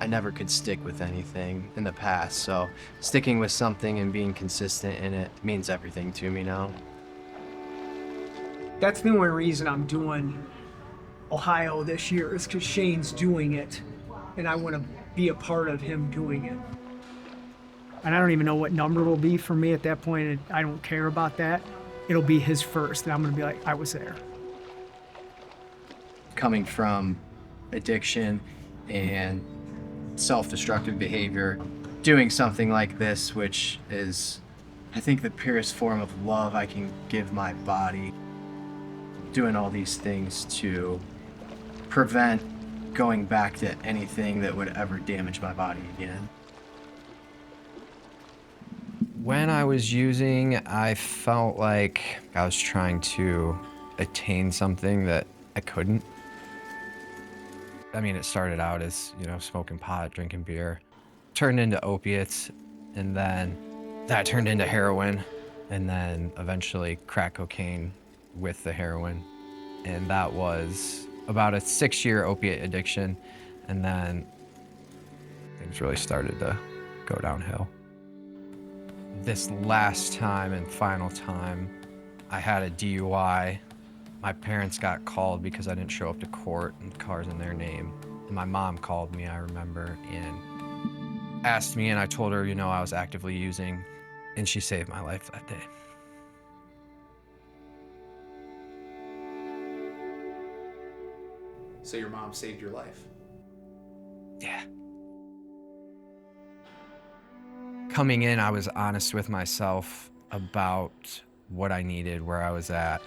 I never could stick with anything in the past, so sticking with something and being consistent in it means everything to me now.
That's the only reason I'm doing Ohio this year is because Shane's doing it, and I want to be a part of him doing it. And I don't even know what number will be for me at that point, and I don't care about that. It'll be his first, and I'm going to be like, I was there.
Coming from addiction and self-destructive behavior, doing something like this, which is, I think, the purest form of love I can give my body. Doing all these things to prevent going back to anything that would ever damage my body again. When I was using, I felt like I was trying to attain something that I couldn't. I mean, it started out as, smoking pot, drinking beer, turned into opiates, and then that turned into heroin, and then eventually crack cocaine with the heroin. And that was about a 6-year opiate addiction, and then things really started to go downhill. This last time and final time, I had a DUI. My parents got called because I didn't show up to court and the car's in their name. And my mom called me, I remember, and asked me, and I told her, I was actively using, and she saved my life that day.
So your mom saved your life?
Yeah. Coming in, I was honest with myself about what I needed, where I was at,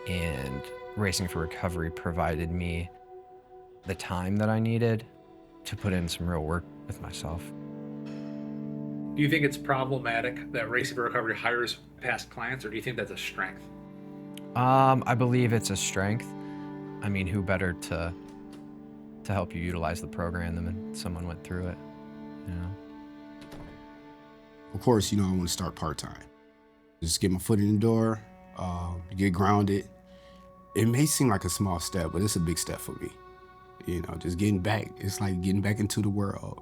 and Racing for Recovery provided me the time that I needed to put in some real work with myself.
Do you think it's problematic that Racing for Recovery hires past clients, or do you think that's a strength?
I believe it's a strength. I mean, who better to help you utilize the program than when someone went through it, you know?
Of course, I want to start part-time. Just get my foot in the door, get grounded. It may seem like a small step, but it's a big step for me. Just getting back. It's like getting back into the world.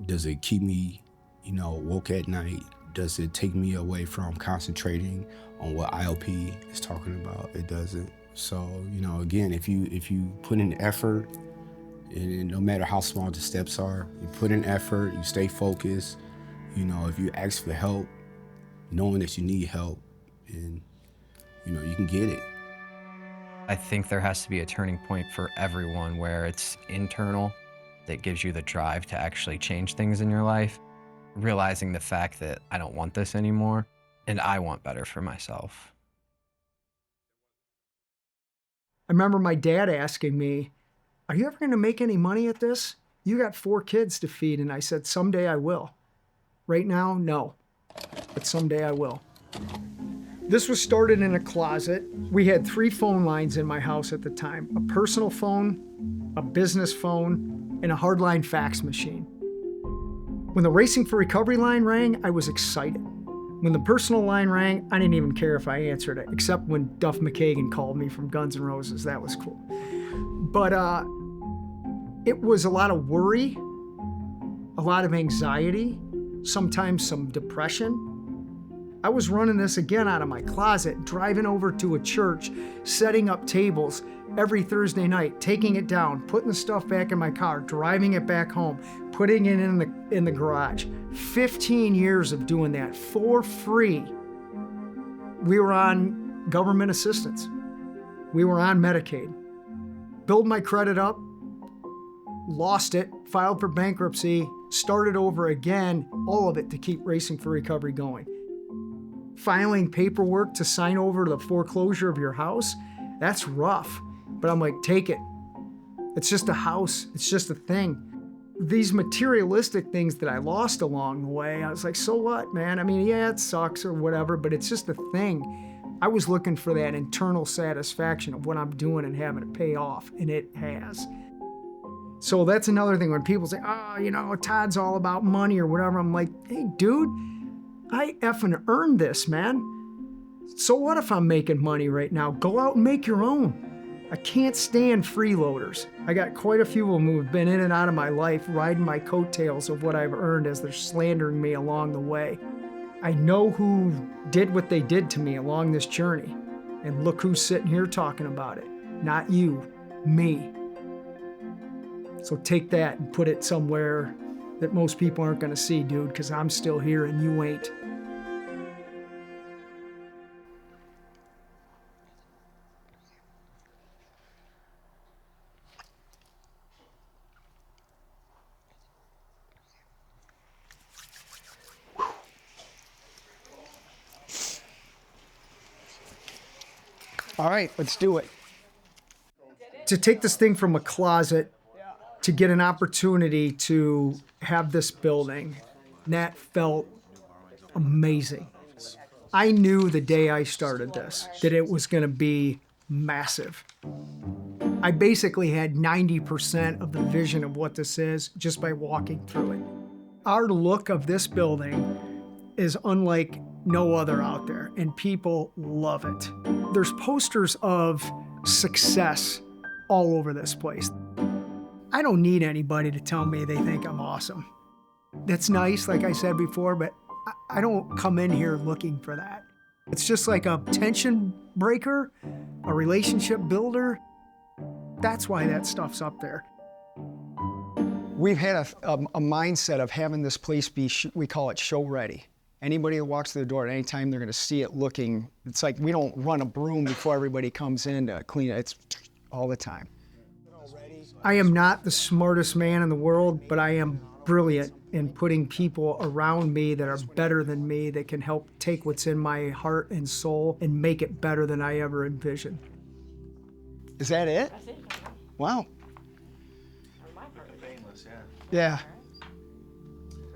Does it keep me, woke at night? Does it take me away from concentrating on what IOP is talking about? It doesn't. So, again, if you put in effort, and no matter how small the steps are, you put in effort, you stay focused, if you ask for help, knowing that you need help, and, you can get it.
I think there has to be a turning point for everyone where it's internal that gives you the drive to actually change things in your life, realizing the fact that I don't want this anymore and I want better for myself.
I remember my dad asking me, "Are you ever going to make any money at this? You got 4 kids to feed." And I said, "Someday I will. Right now, no, but someday I will." This was started in a closet. We had 3 phone lines in my house at the time: a personal phone, a business phone, and a hardline fax machine. When the Racing for Recovery line rang, I was excited. When the personal line rang, I didn't even care if I answered it, except when Duff McKagan called me from Guns N' Roses. That was cool. But it was a lot of worry, a lot of anxiety, sometimes some depression. I was running this again out of my closet, driving over to a church, setting up tables every Thursday night, taking it down, putting the stuff back in my car, driving it back home, putting it in the garage. 15 years of doing that for free. We were on government assistance. We were on Medicaid. Build my credit up, lost it, filed for bankruptcy, started over again, all of it to keep Racing for Recovery going. Filing paperwork to sign over the foreclosure of your house, that's rough. But I'm like, take it. It's just a house, it's just a thing. These materialistic things that I lost along the way, I was like, so what, man? I mean, yeah, it sucks or whatever, but it's just a thing. I was looking for that internal satisfaction of what I'm doing and having it pay off, and it has. So that's another thing when people say, oh, Todd's all about money or whatever. I'm like, hey, dude, I effing earned this, man. So what if I'm making money right now? Go out and make your own. I can't stand freeloaders. I got quite a few of them who've been in and out of my life riding my coattails of what I've earned as they're slandering me along the way. I know who did what they did to me along this journey. And look who's sitting here talking about it. Not you, me. So take that and put it somewhere that most people aren't gonna see, dude, because I'm still here and you ain't. All right, let's do it. To take this thing from a closet to get an opportunity to have this building, that felt amazing. I knew the day I started this that it was going to be massive. I basically had 90% of the vision of what this is just by walking through it. Our look of this building is unlike no other out there, and people love it. There's posters of success all over this place. I don't need anybody to tell me they think I'm awesome. That's nice, like I said before, but I don't come in here looking for that. It's just like a tension breaker, a relationship builder. That's why that stuff's up there. We've had a mindset of having this place be, we call it show ready. Anybody that walks through the door at any time, they're gonna see it looking, it's like we don't run a broom before everybody comes in to clean it. It's all the time. I am not the smartest man in the world, but I am brilliant in putting people around me that are better than me, that can help take what's in my heart and soul and make it better than I ever envisioned. Is that it? That's it. Wow. Yeah.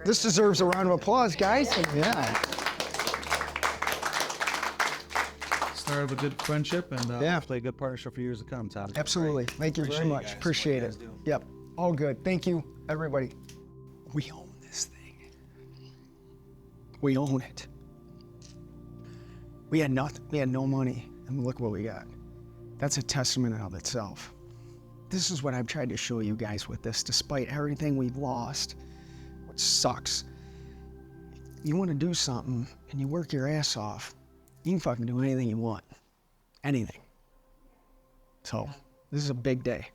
This deserves a round of applause, guys. Yeah.
Start of a good friendship and hopefully a good partnership for years to come, Todd.
Absolutely. Thank you so much. Appreciate it. Yep. All good. Thank you, everybody. We own this thing. We own it. We had nothing. We had no money, and look what we got. That's a testament in of itself. This is what I've tried to show you guys with this, despite everything we've lost, which sucks. You want to do something, and you work your ass off, you can fucking do anything you want. Anything. So, this is a big day.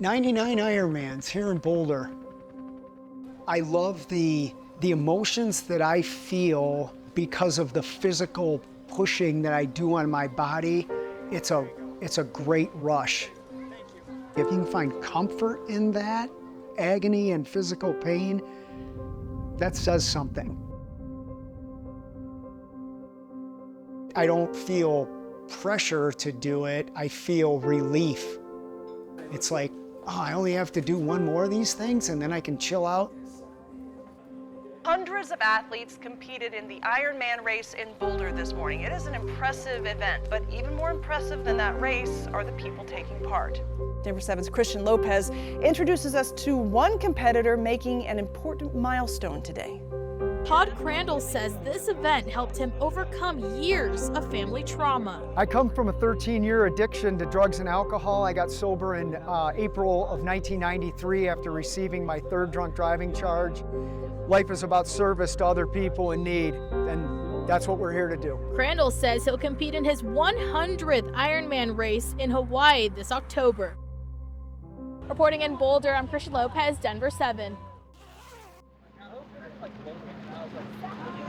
99 Ironmans here in Boulder. I love the emotions that I feel because of the physical pushing that I do on my body. It's a great rush. If you can find comfort in that, agony and physical pain, that says something. I don't feel pressure to do it, I feel relief. It's like, oh, I only have to do one more of these things and then I can chill out.
Hundreds of athletes competed in the Ironman race in Boulder this morning. It is an impressive event, but even more impressive than that race are the people taking part.
Denver 7's Christian Lopez introduces us to one competitor making an important milestone today.
Todd Crandell says this event helped him overcome years of family trauma.
I come from a 13-year addiction to drugs and alcohol. I got sober in April of 1993 after receiving my third drunk driving charge. Life is about service to other people in need, and that's what we're here to do.
Crandell says he'll compete in his 100th Ironman race in Hawaii this October. Reporting in Boulder, I'm Christian Lopez, Denver 7.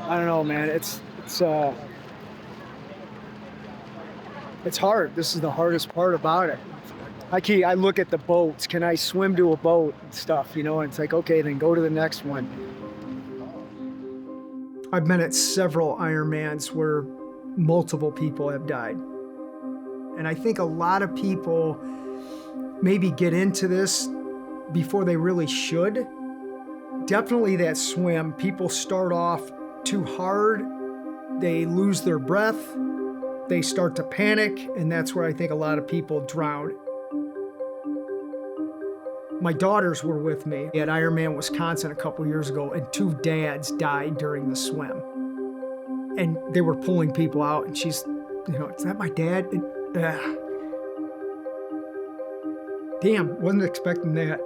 I don't know, man. It's hard. This is the hardest part about it. I look at the boats. Can I swim to a boat and stuff, you know? And it's like, okay, then go to the next one. I've been at several Ironmans where multiple people have died. And I think a lot of people maybe get into this before they really should. Definitely that swim, people start off too hard, they lose their breath, they start to panic, and that's where I think a lot of people drown. My daughters were with me at Ironman Wisconsin a couple years ago, and 2 dads died during the swim. And they were pulling people out, and she's, you know, is that my dad? And, damn, wasn't expecting that.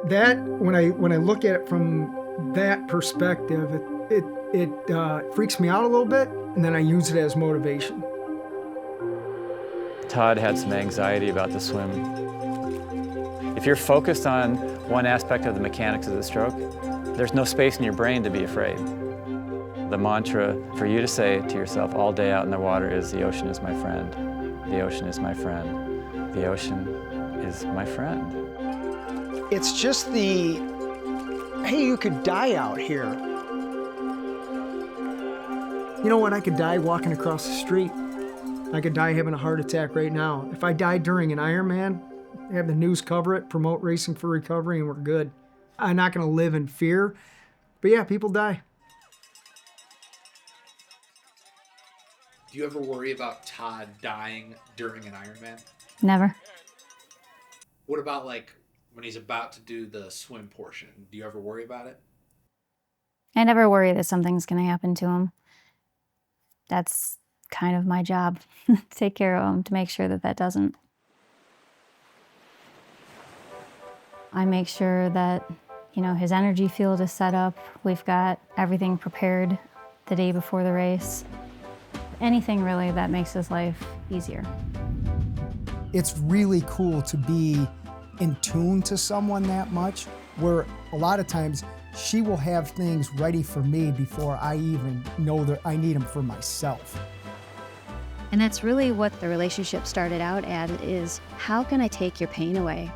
That when I look at it from that perspective, it freaks me out a little bit, and then I use it as motivation.
Todd had some anxiety about the swim. If you're focused on one aspect of the mechanics of the stroke, there's no space in your brain to be afraid. The mantra for you to say to yourself all day out in the water is, the ocean is my friend. The ocean is my friend. The ocean is my friend.
It's just the, hey, you could die out here. You know what? I could die walking across the street. I could die having a heart attack right now. If I died during an Ironman, have the news cover it, promote Racing for Recovery, and we're good. I'm not gonna live in fear, but yeah, people die.
Do you ever worry about Todd dying during an Ironman?
Never.
What about like when he's about to do the swim portion? Do you ever worry about it?
I never worry that something's going to happen to him. That's kind of my job, to take care of him, to make sure that that doesn't. I make sure that, you know, his energy field is set up. We've got everything prepared the day before the race. Anything really that makes his life easier.
It's really cool to be in tune to someone that much, where a lot of times she will have things ready for me before I even know that I need them for myself.
And that's really what the relationship started out at, is how can I take your pain away?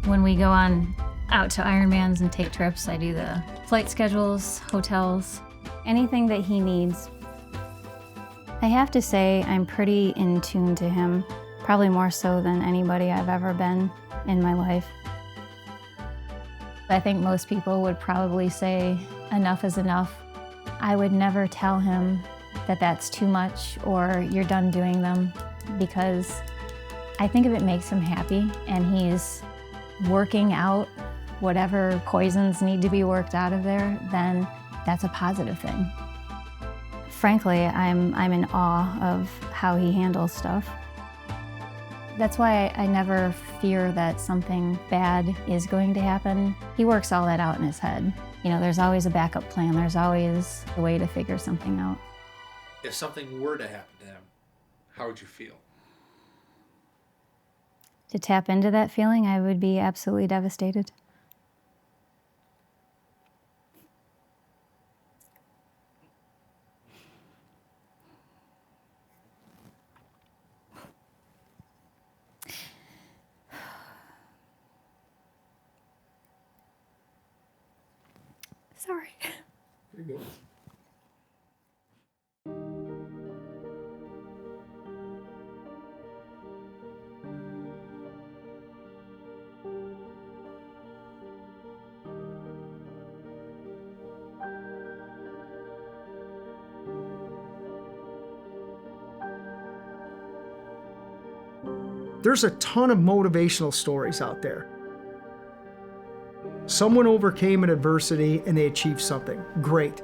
When we go out to Ironmans and take trips, I do the flight schedules, hotels, anything that he needs. I have to say I'm pretty in tune to him, probably more so than anybody I've ever been in my life. I think most people would probably say enough is enough. I would never tell him that that's too much or you're done doing them, because I think if it makes him happy and he's working out whatever poisons need to be worked out of there, then that's a positive thing. Frankly, I'm in awe of how he handles stuff. That's why I never fear that something bad is going to happen. He works all that out in his head. You know, there's always a backup plan. There's always a way to figure something out.
If something were to happen to him, how would you feel?
To tap into that feeling, I would be absolutely devastated. Sorry.
You're good.
There's a ton of motivational stories out there. Someone overcame an adversity and they achieved something. Great.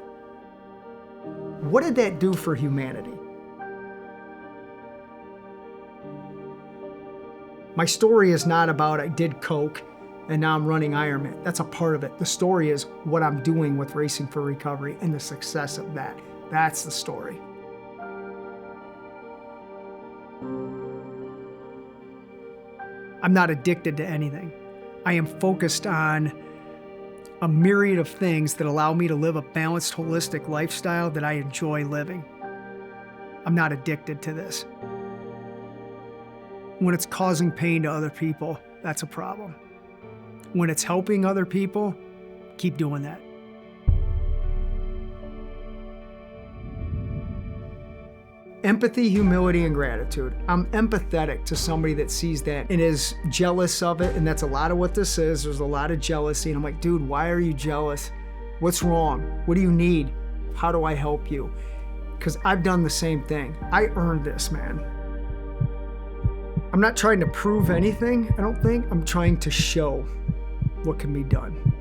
What did that do for humanity? My story is not about I did coke and now I'm running Ironman. That's a part of it. The story is what I'm doing with Racing for Recovery and the success of that. That's the story. I'm not addicted to anything. I am focused on a myriad of things that allow me to live a balanced, holistic lifestyle that I enjoy living. I'm not addicted to this. When it's causing pain to other people, that's a problem. When it's helping other people, keep doing that. Empathy, humility, and gratitude. I'm empathetic to somebody that sees that and is jealous of it, and that's a lot of what this is. There's a lot of jealousy, and I'm like, dude, why are you jealous? What's wrong? What do you need? How do I help you? Because I've done the same thing. I earned this, man. I'm not trying to prove anything, I don't think. I'm trying to show what can be done.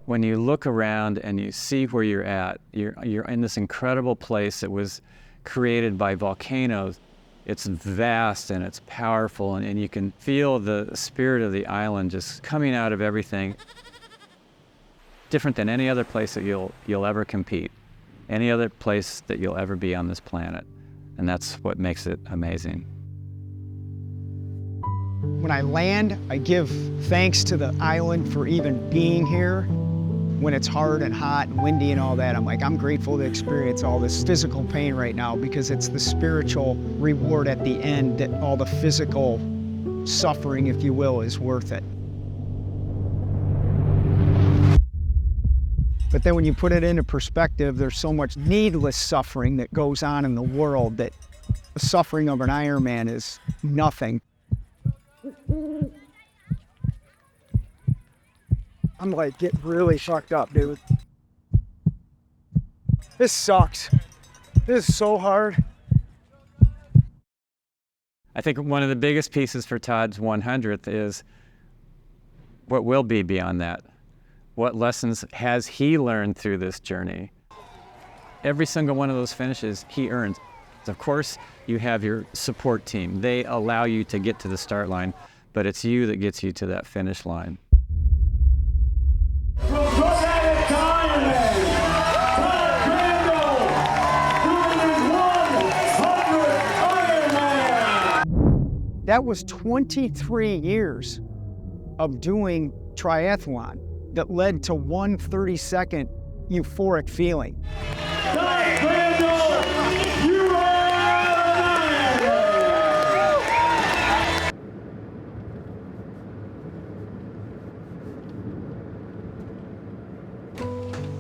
When you look around and you see where you're at, you're in this incredible place that was created by volcanoes. It's vast and it's powerful, and you can feel the spirit of the island just coming out of everything. Different than any other place that you'll ever compete, any other place that you'll ever be on this planet. And that's what makes it amazing.
When I land, I give thanks to the island for even being here. When it's hard and hot and windy and all that, I'm like, I'm grateful to experience all this physical pain right now, because it's the spiritual reward at the end that all the physical suffering, if you will, is worth it. But then when you put it into perspective, there's so much needless suffering that goes on in the world that the suffering of an Ironman is nothing. I'm like getting really fucked up, dude. This sucks. This is so hard.
I think one of the biggest pieces for Todd's 100th is what will be beyond that. What lessons has he learned through this journey? Every single one of those finishes he earns. Of course, you have your support team. They allow you to get to the start line, but it's you that gets you to that finish line.
That was 23 years of doing triathlon that led to one 30-second euphoric feeling.
Todd Crandell, you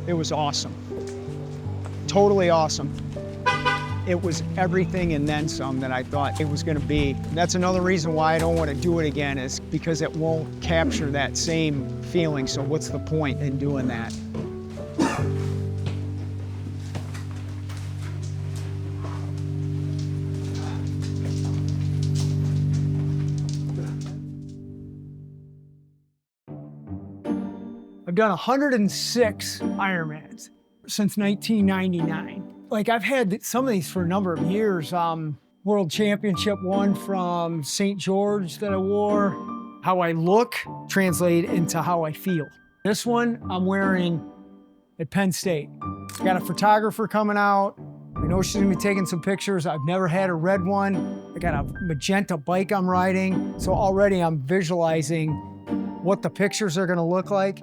It was awesome. Totally awesome. It was everything and then some that I thought it was gonna be. And that's another reason why I don't want to do it again, is because it won't capture that same feeling. So what's the point in doing that? I've done 106 Ironmans since 1999. Like, I've had some of these for a number of years. World Championship one from St. George that I wore. How I look translate into how I feel. This one I'm wearing at Penn State. Got a photographer coming out. I know she's gonna be taking some pictures. I've never had a red one. I got a magenta bike I'm riding. So already I'm visualizing what the pictures are gonna look like.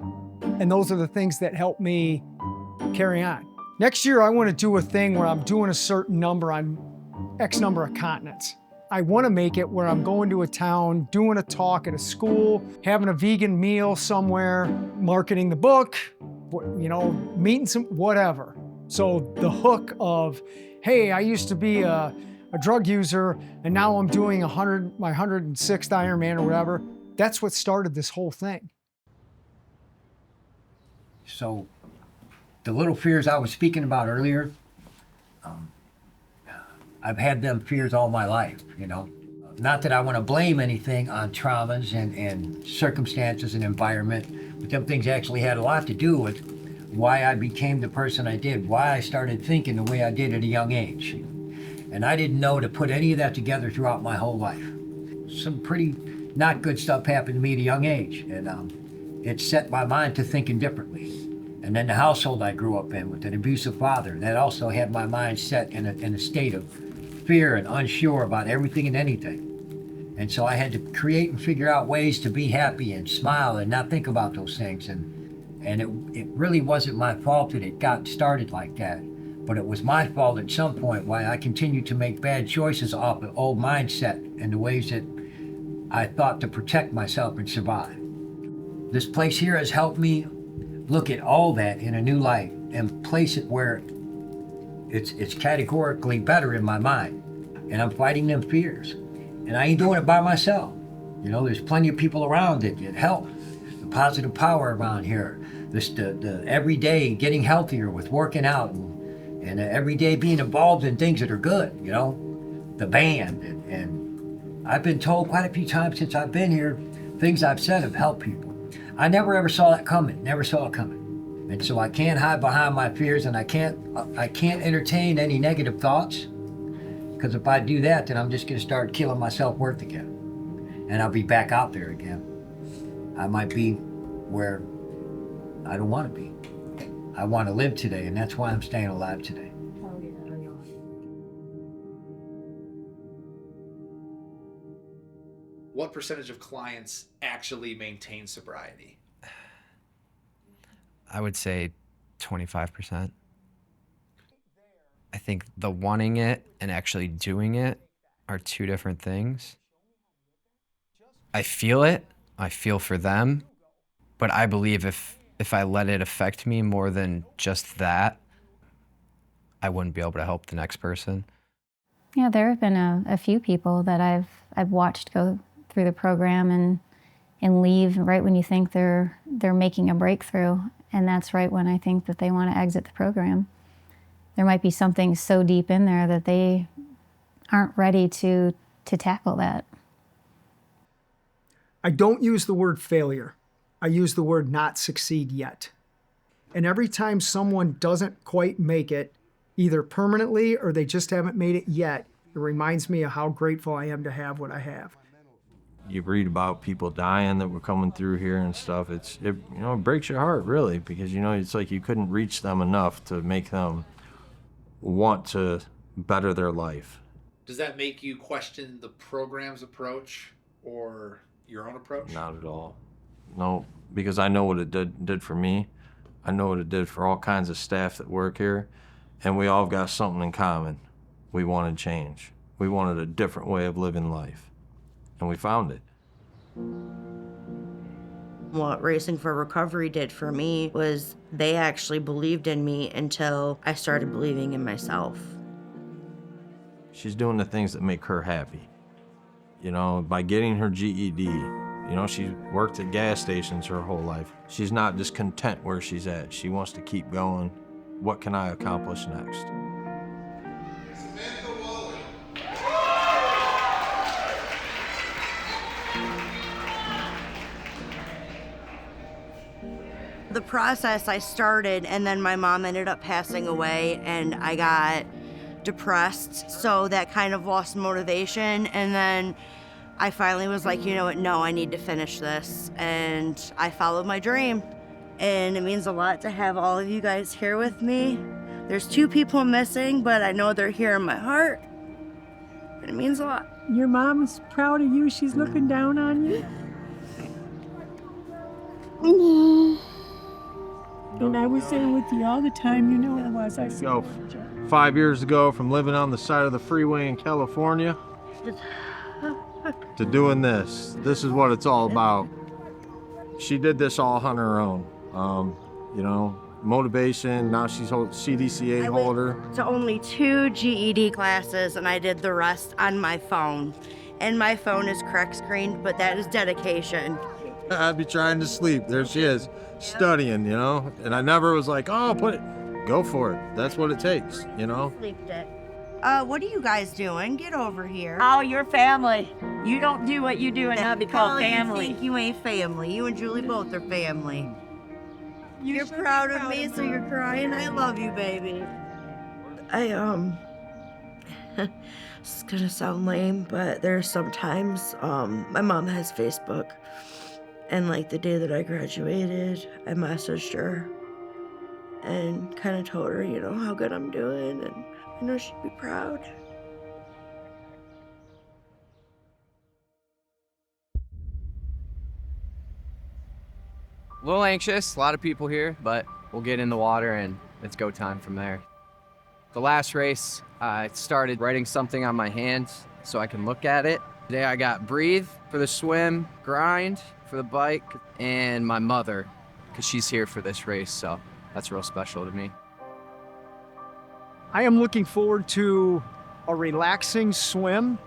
And those are the things that help me carry on. Next year, I want to do a thing where I'm doing a certain number on X number of continents. I want to make it where I'm going to a town, doing a talk at a school, having a vegan meal somewhere, marketing the book, you know, meeting some, whatever. So the hook of, hey, I used to be a drug user and now I'm doing my 106th Ironman or whatever, that's what started this whole thing.
So the little fears I was speaking about earlier, I've had them fears all my life, you know. Not that I want to blame anything on traumas and circumstances and environment, but them things actually had a lot to do with why I became the person I did, why I started thinking the way I did at a young age. And I didn't know to put any of that together throughout my whole life. Some pretty not good stuff happened to me at a young age, and it set my mind to thinking differently. And then the household I grew up in with an abusive father, that also had my mind set in a state of fear and unsure about everything and anything. And so I had to create and figure out ways to be happy and smile and not think about those things. And it really wasn't my fault that it got started like that. But it was my fault at some point why I continued to make bad choices off of old mindset and the ways that I thought to protect myself and survive. This place here has helped me look at all that in a new light and place it where it's categorically better in my mind. And I'm fighting them fears. And I ain't doing it by myself. You know, there's plenty of people around that help. The positive power around here. The everyday getting healthier with working out and every day being involved in things that are good, you know. The band. And I've been told quite a few times since I've been here, things I've said have helped people. I never ever saw that coming, never saw it coming. And so I can't hide behind my fears, and I can't entertain any negative thoughts, because if I do that, then I'm just gonna start killing my self-worth again. And I'll be back out there again. I might be where I don't wanna be. I wanna live today, and that's why I'm staying alive today.
What percentage of clients actually maintain sobriety?
I would say 25%. I think the wanting it and actually doing it are two different things. I feel it, I feel for them, but I believe if I let it affect me more than just that, I wouldn't be able to help the next person.
Yeah, there have been a few people that I've watched go through the program and leave right when you think they're making a breakthrough, and that's right when I think that they want to exit the program. There might be something so deep in there that they aren't ready to tackle that.
I don't use the word failure. I use the word not succeed yet. And every time someone doesn't quite make it, either permanently or they just haven't made it yet, it reminds me of how grateful I am to have what I have.
You read about people dying that were coming through here and stuff. It breaks your heart, really, because, it's like you couldn't reach them enough to make them want to better their life.
Does that make you question the program's approach or your own approach?
Not at all. No, because I know what it did for me. I know what it did for all kinds of staff that work here, and we all got something in common. We wanted change. We wanted a different way of living life, and we found it.
What Racing for Recovery did for me was they actually believed in me until I started believing in myself.
She's doing the things that make her happy. You know, by getting her GED, you know, she worked at gas stations her whole life. She's not just content where she's at. She wants to keep going. What can I accomplish next?
The process I started, and then my mom ended up passing away, and I got depressed, so that kind of lost motivation. And then I finally was like, you know what, no, I need to finish this. And I followed my dream. And it means a lot to have all of you guys here with me. There's 2 people missing, but I know they're here in my heart. And it means a lot.
Your mom is proud of you. She's looking down on you. And I was there with you all the time. You know I was. I
So, 5 years ago, from living on the side of the freeway in California to doing this. This is what it's all about. She did this all on her own. You know, motivation. Now she's CDCA holder.
To only 2 GED classes, and I did the rest on my phone. And my phone is crack screened, but that is dedication.
I'd be trying to sleep. There she is, studying, you know? And I never was like, oh, go for it. That's what it takes, you know?
Sleeped it. What are you guys doing? Get over here.
Oh, you're family. You don't do what you do and not be called family.
You think you ain't family. You and Julie both are family. You're proud of me, so you're crying. I love you, baby. It's gonna sound lame, but there's sometimes, my mom has Facebook. And like the day that I graduated, I messaged her and kind of told her, you know, how good I'm doing, and I know she'd be proud.
A little anxious, a lot of people here, but we'll get in the water and it's go time from there. The last race, I started writing something on my hands so I can look at it. Today I got breathe for the swim, grind for the bike, and my mother, because she's here for this race, so that's real special to me.
I am looking forward to a relaxing swim.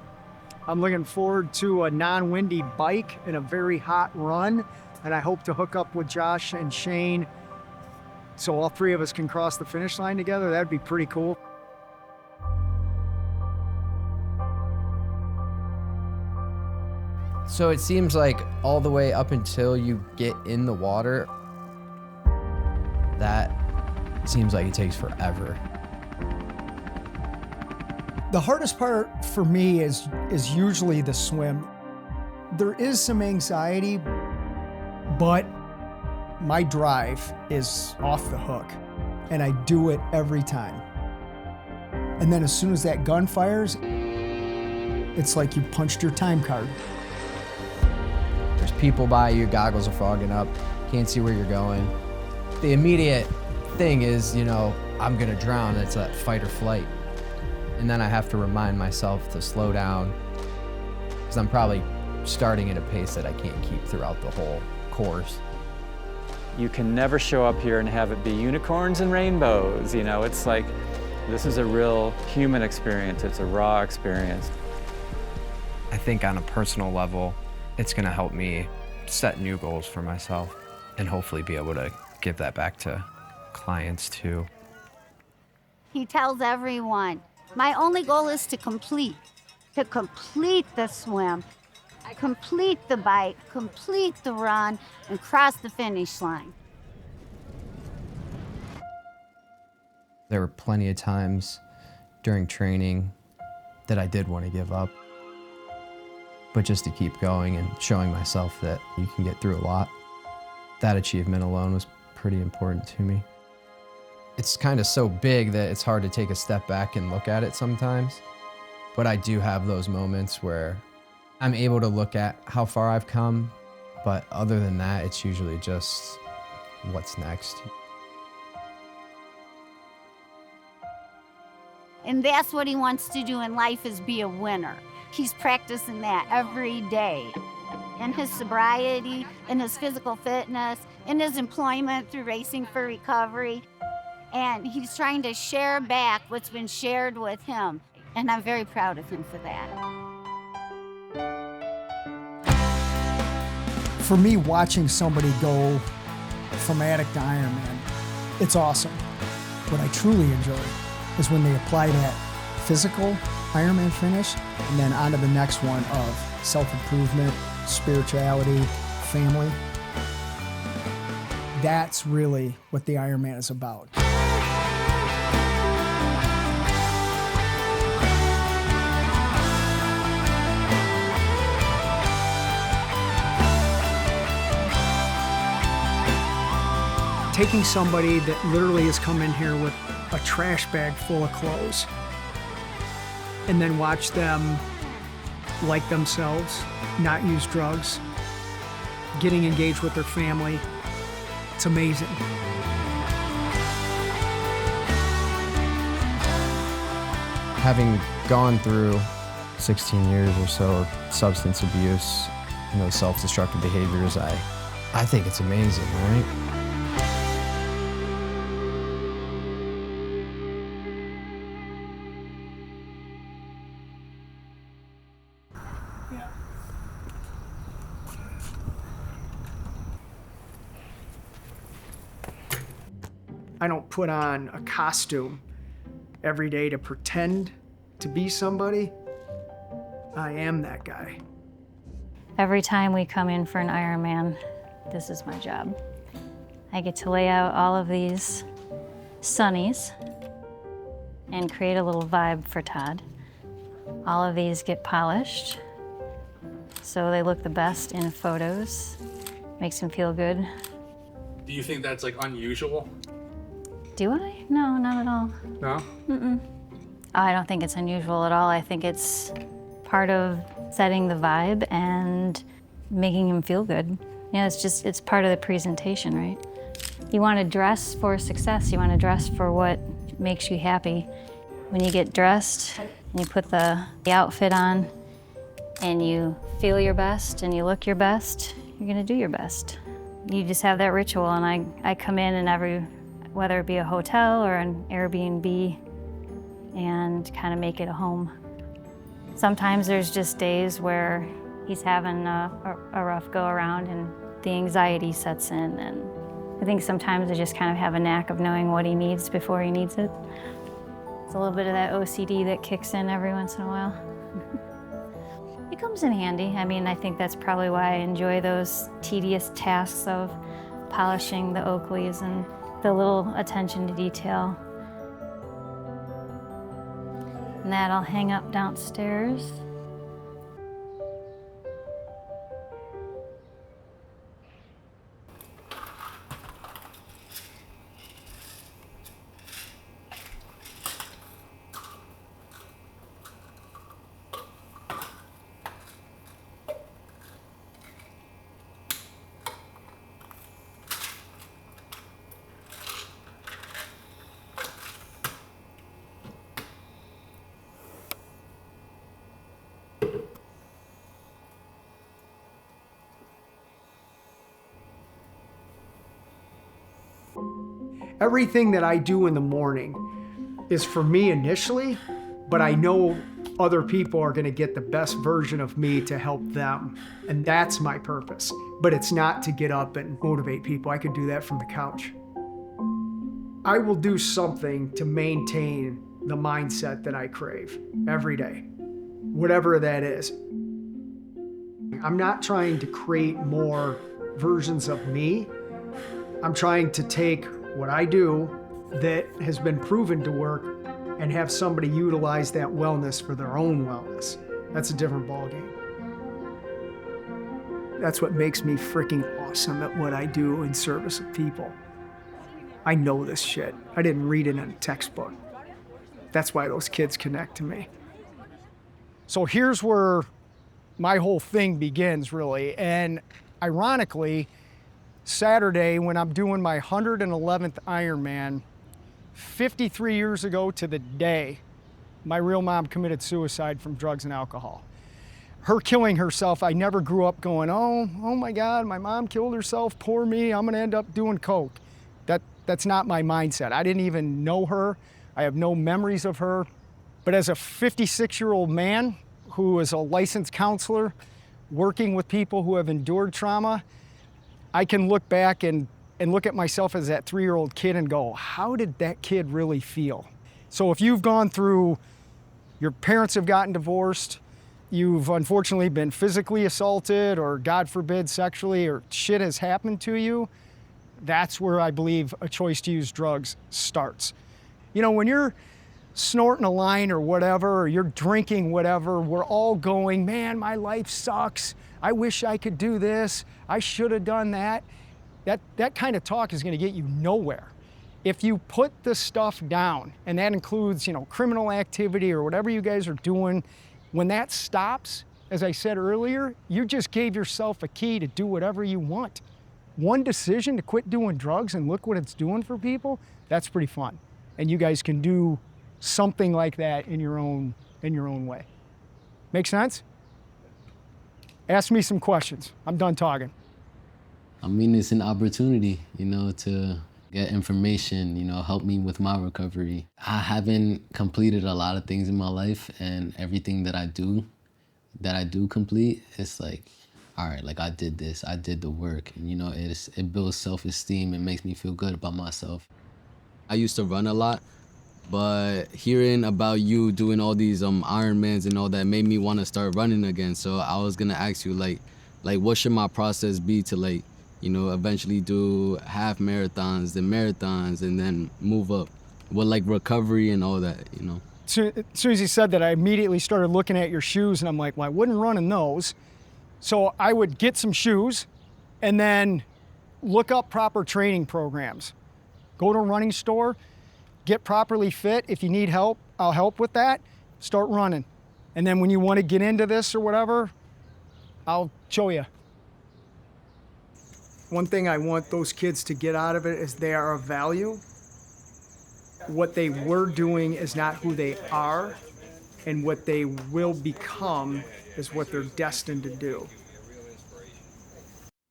I'm looking forward to a non-windy bike and a very hot run. And I hope to hook up with Josh and Shane so all 3 of us can cross the finish line together. That'd be pretty cool.
So it seems like all the way up until you get in the water, that seems like it takes forever.
The hardest part for me is usually the swim. There is some anxiety, but my drive is off the hook, and I do it every time. And then as soon as that gun fires, it's like you punched your time card.
There's people by you, goggles are fogging up, can't see where you're going. The immediate thing is, you know, I'm gonna drown. It's that fight or flight. And then I have to remind myself to slow down, because I'm probably starting at a pace that I can't keep throughout the whole course.
You can never show up here and have it be unicorns and rainbows. You know, it's like, this is a real human experience. It's a raw experience.
I think on a personal level, it's gonna help me set new goals for myself and hopefully be able to give that back to clients too.
He tells everyone, my only goal is to complete the swim, complete the bike, complete the run, and cross the finish line.
There were plenty of times during training that I did want to give up. But just to keep going and showing myself that you can get through a lot, that achievement alone was pretty important to me. It's kind of so big that it's hard to take a step back and look at it sometimes. But I do have those moments where I'm able to look at how far I've come, but other than that, it's usually just what's next.
And that's what he wants to do in life, is be a winner. He's practicing that every day. In his sobriety, in his physical fitness, in his employment through Racing for Recovery. And he's trying to share back what's been shared with him. And I'm very proud of him for that.
For me, watching somebody go from addict to Ironman, it's awesome. What I truly enjoy is when they apply that physical Ironman finish and then onto the next one of self-improvement, spirituality, family. That's really what the Ironman is about. Taking somebody that literally has come in here with a trash bag full of clothes and then watch them like themselves, not use drugs, getting engaged with their family, it's amazing.
Having gone through 16 years or so of substance abuse and those self-destructive behaviors, I think it's amazing, right?
I don't put on a costume every day to pretend to be somebody. I am that guy.
Every time we come in for an Ironman, this is my job. I get to lay out all of these sunnies and create a little vibe for Todd. All of these get polished, so they look the best in photos. Makes him feel good.
Do you think that's like unusual?
Do I? No, not at all.
No?
Mm-mm. I don't think it's unusual at all. I think it's part of setting the vibe and making him feel good. Yeah, it's part of the presentation, right? You want to dress for success. You want to dress for what makes you happy. When you get dressed and you put the outfit on and you feel your best and you look your best, you're gonna do your best. You just have that ritual, and I come in and whether it be a hotel or an Airbnb, and kind of make it a home. Sometimes there's just days where he's having a rough go around and the anxiety sets in, and I think sometimes I just kind of have a knack of knowing what he needs before he needs it. It's a little bit of that OCD that kicks in every once in a while. It comes in handy. I mean, I think that's probably why I enjoy those tedious tasks of polishing the Oakleys and the little attention to detail. And that I'll hang up downstairs.
Everything that I do in the morning is for me initially, but I know other people are gonna get the best version of me to help them. And that's my purpose. But it's not to get up and motivate people. I could do that from the couch. I will do something to maintain the mindset that I crave every day, whatever that is. I'm not trying to create more versions of me. I'm trying to take what I do that has been proven to work and have somebody utilize that wellness for their own wellness. That's a different ballgame. That's what makes me freaking awesome at what I do in service of people. I know this shit. I didn't read it in a textbook. That's why those kids connect to me. So here's where my whole thing begins, really. And ironically, Saturday, when I'm doing my 111th Ironman, 53 years ago to the day, my real mom committed suicide from drugs and alcohol. Her killing herself, I never grew up going, oh my God, my mom killed herself, poor me, I'm gonna end up doing coke. That's not my mindset. I didn't even know her. I have no memories of her. But as a 56-year-old man who is a licensed counselor working with people who have endured trauma, I can look back and look at myself as that 3-year-old kid and go, how did that kid really feel? So if you've gone through, your parents have gotten divorced, you've unfortunately been physically assaulted or God forbid sexually, or shit has happened to you, that's where I believe a choice to use drugs starts. You know, when you're snorting a line or whatever, or you're drinking whatever, we're all going, man, my life sucks. I wish I could do this. I should have done that. That kind of talk is going to get you nowhere. If you put the stuff down, and that includes, you know, criminal activity or whatever you guys are doing, when that stops, as I said earlier, you just gave yourself a key to do whatever you want. One decision to quit doing drugs and look what it's doing for people, that's pretty fun. And you guys can do something like that in your own way. Make sense? Ask me some questions. I'm done talking.
I mean, it's an opportunity, you know, to get information, you know, help me with my recovery. I haven't completed a lot of things in my life, and everything that I do complete, it's like, all right, like I did this, I did the work, and you know, it builds self-esteem. It makes me feel good about myself. I used to run a lot, but hearing about you doing all these Ironmans and all that made me want to start running again. So I was gonna ask you, like what should my process be to, like, you know, eventually do half marathons, then marathons, and then move up with like recovery and all that, you know?
As soon as he said that, I immediately started looking at your shoes, and I'm like, well, I wouldn't run in those. So I would get some shoes and then look up proper training programs. Go to a running store, get properly fit. If you need help, I'll help with that. Start running. And then when you want to get into this or whatever, I'll show you. One thing I want those kids to get out of it is they are of value. What they were doing is not who they are, and what they will become is what they're destined to do.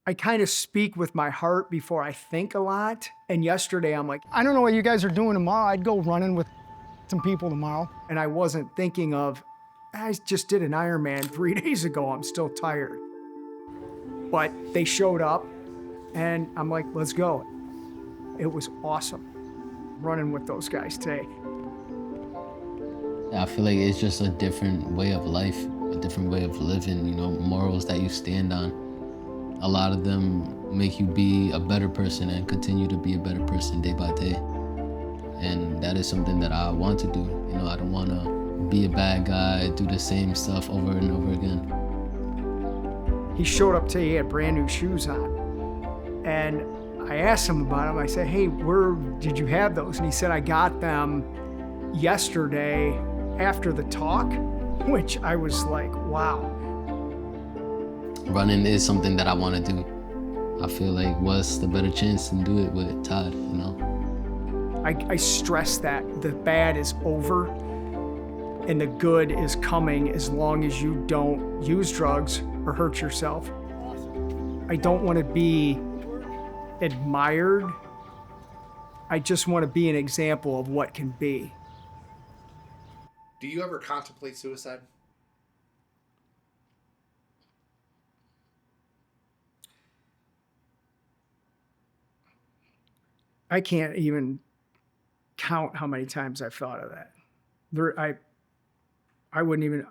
I kind of speak with my heart before I think a lot. And yesterday I'm like, I don't know what you guys are doing tomorrow. I'd go running with some people tomorrow. And I wasn't thinking of, I just did an Ironman 3 days ago. I'm still tired. But they showed up and I'm like, let's go. It was awesome running with those guys today.
I feel like it's just a different way of life, a different way of living, you know, morals that you stand on. A lot of them make you be a better person and continue to be a better person day by day. And that is something that I want to do. You know, I don't want to be a bad guy, do the same stuff over and over again.
He showed up today, he had brand new shoes on. And I asked him about them. I said, hey, where did you have those? And he said, I got them yesterday after the talk, which I was like, wow.
Running is something that I want to do. I feel like what's the better chance to do it with Todd, you know?
I stress that the bad is over and the good is coming as long as you don't use drugs or hurt yourself. I don't want to be admired. I just want to be an example of what can be.
Do you ever contemplate suicide?
I can't even count how many times I've thought of that. I wouldn't even,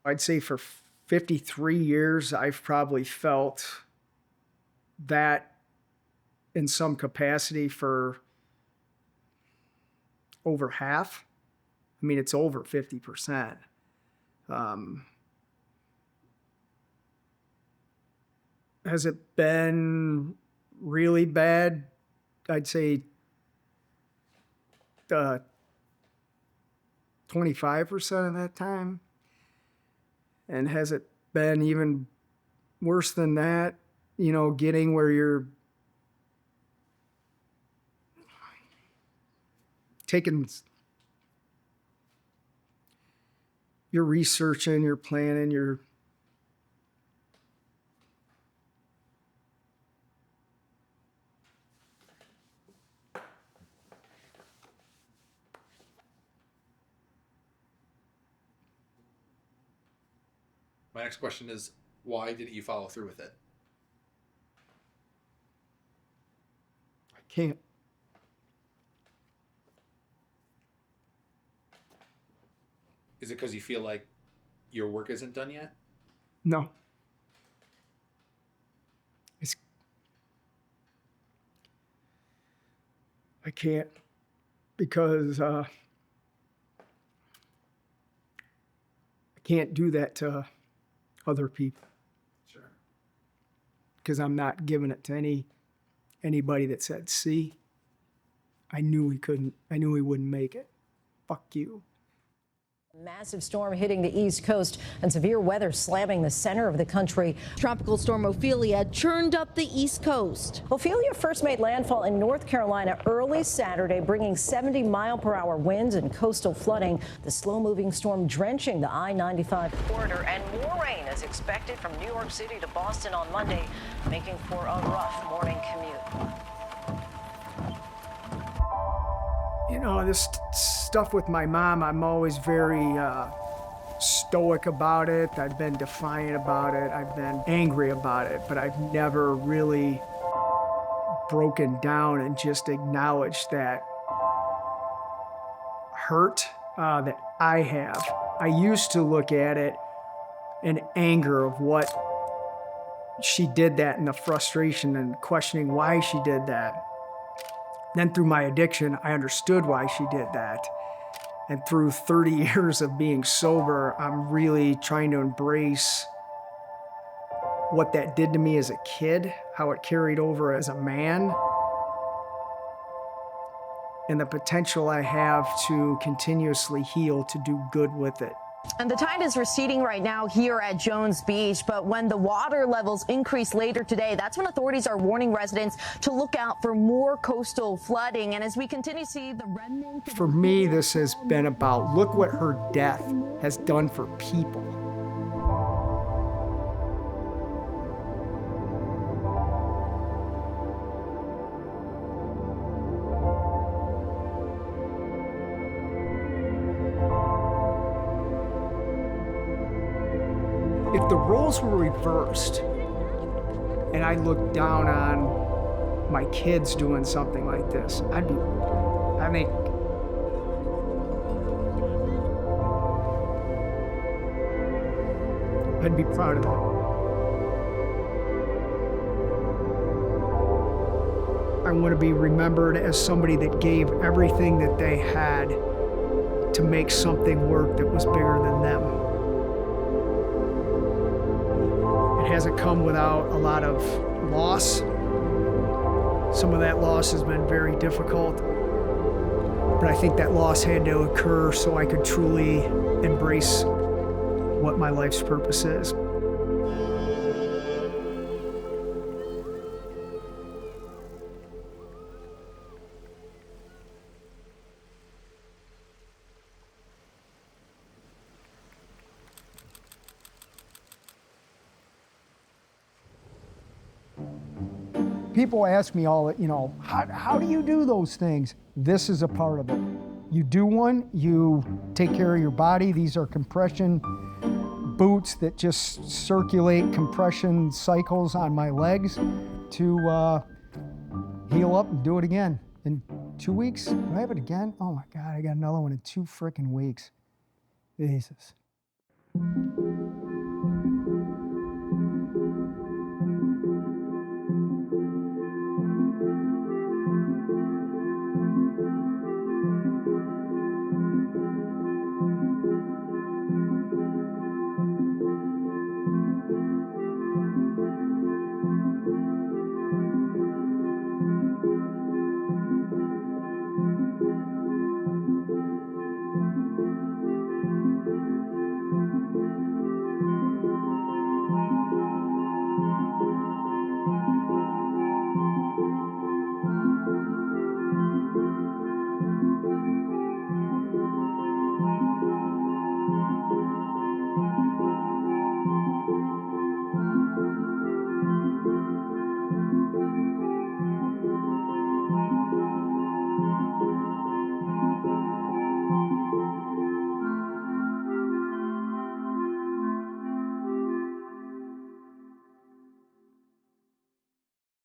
I'd say for 53 years, I've probably felt that in some capacity for over half. I mean, it's over 50%. Has it been really bad? I'd say 25% of that time. And has it been even worse than that? You know, getting where you're taking, you're researching, you're planning, you're
My next question is, why didn't you follow through with it?
I can't.
Is it because you feel like your work isn't done yet?
No. I can't because I can't do that to other people.
Sure.
Because I'm not giving it to anybody that said, see, I knew he couldn't, I knew he wouldn't make it. Fuck you.
Massive storm hitting the East Coast and severe weather slamming the center of the country.
Tropical storm Ophelia churned up the East Coast.
Ophelia first made landfall in North Carolina early Saturday, bringing 70-mile-per-hour winds and coastal flooding. The slow-moving storm drenching the I-95 corridor, and more rain is expected from New York City to Boston on Monday, making for a rough morning commute.
You know, this stuff with my mom, I'm always very stoic about it. I've been defiant about it. I've been angry about it, but I've never really broken down and just acknowledged that hurt that I have. I used to look at it in anger of what she did that and the frustration and questioning why she did that. Then through my addiction, I understood why she did that. And through 30 years of being sober, I'm really trying to embrace what that did to me as a kid, how it carried over as a man, and the potential I have to continuously heal, to do good with it.
And the tide is receding right now here at Jones Beach, but when the water levels increase later today, that's when authorities are warning residents to look out for more coastal flooding. And as we continue to see the remnants...
For me, this has been about, look what her death has done for people. If the roles were reversed and I looked down on my kids doing something like this, I'd be proud of them. I want to be remembered as somebody that gave everything that they had to make something work that was bigger than them. It hasn't come without a lot of loss. Some of that loss has been very difficult, but I think that loss had to occur so I could truly embrace what my life's purpose is. People ask me all, how do you do those things? This is a part of it. You do one, you take care of your body. These are compression boots that just circulate compression cycles on my legs to heal up and do it again. In 2 weeks, do I have it again? Oh my God, I got another one in 2 freaking weeks. Jesus.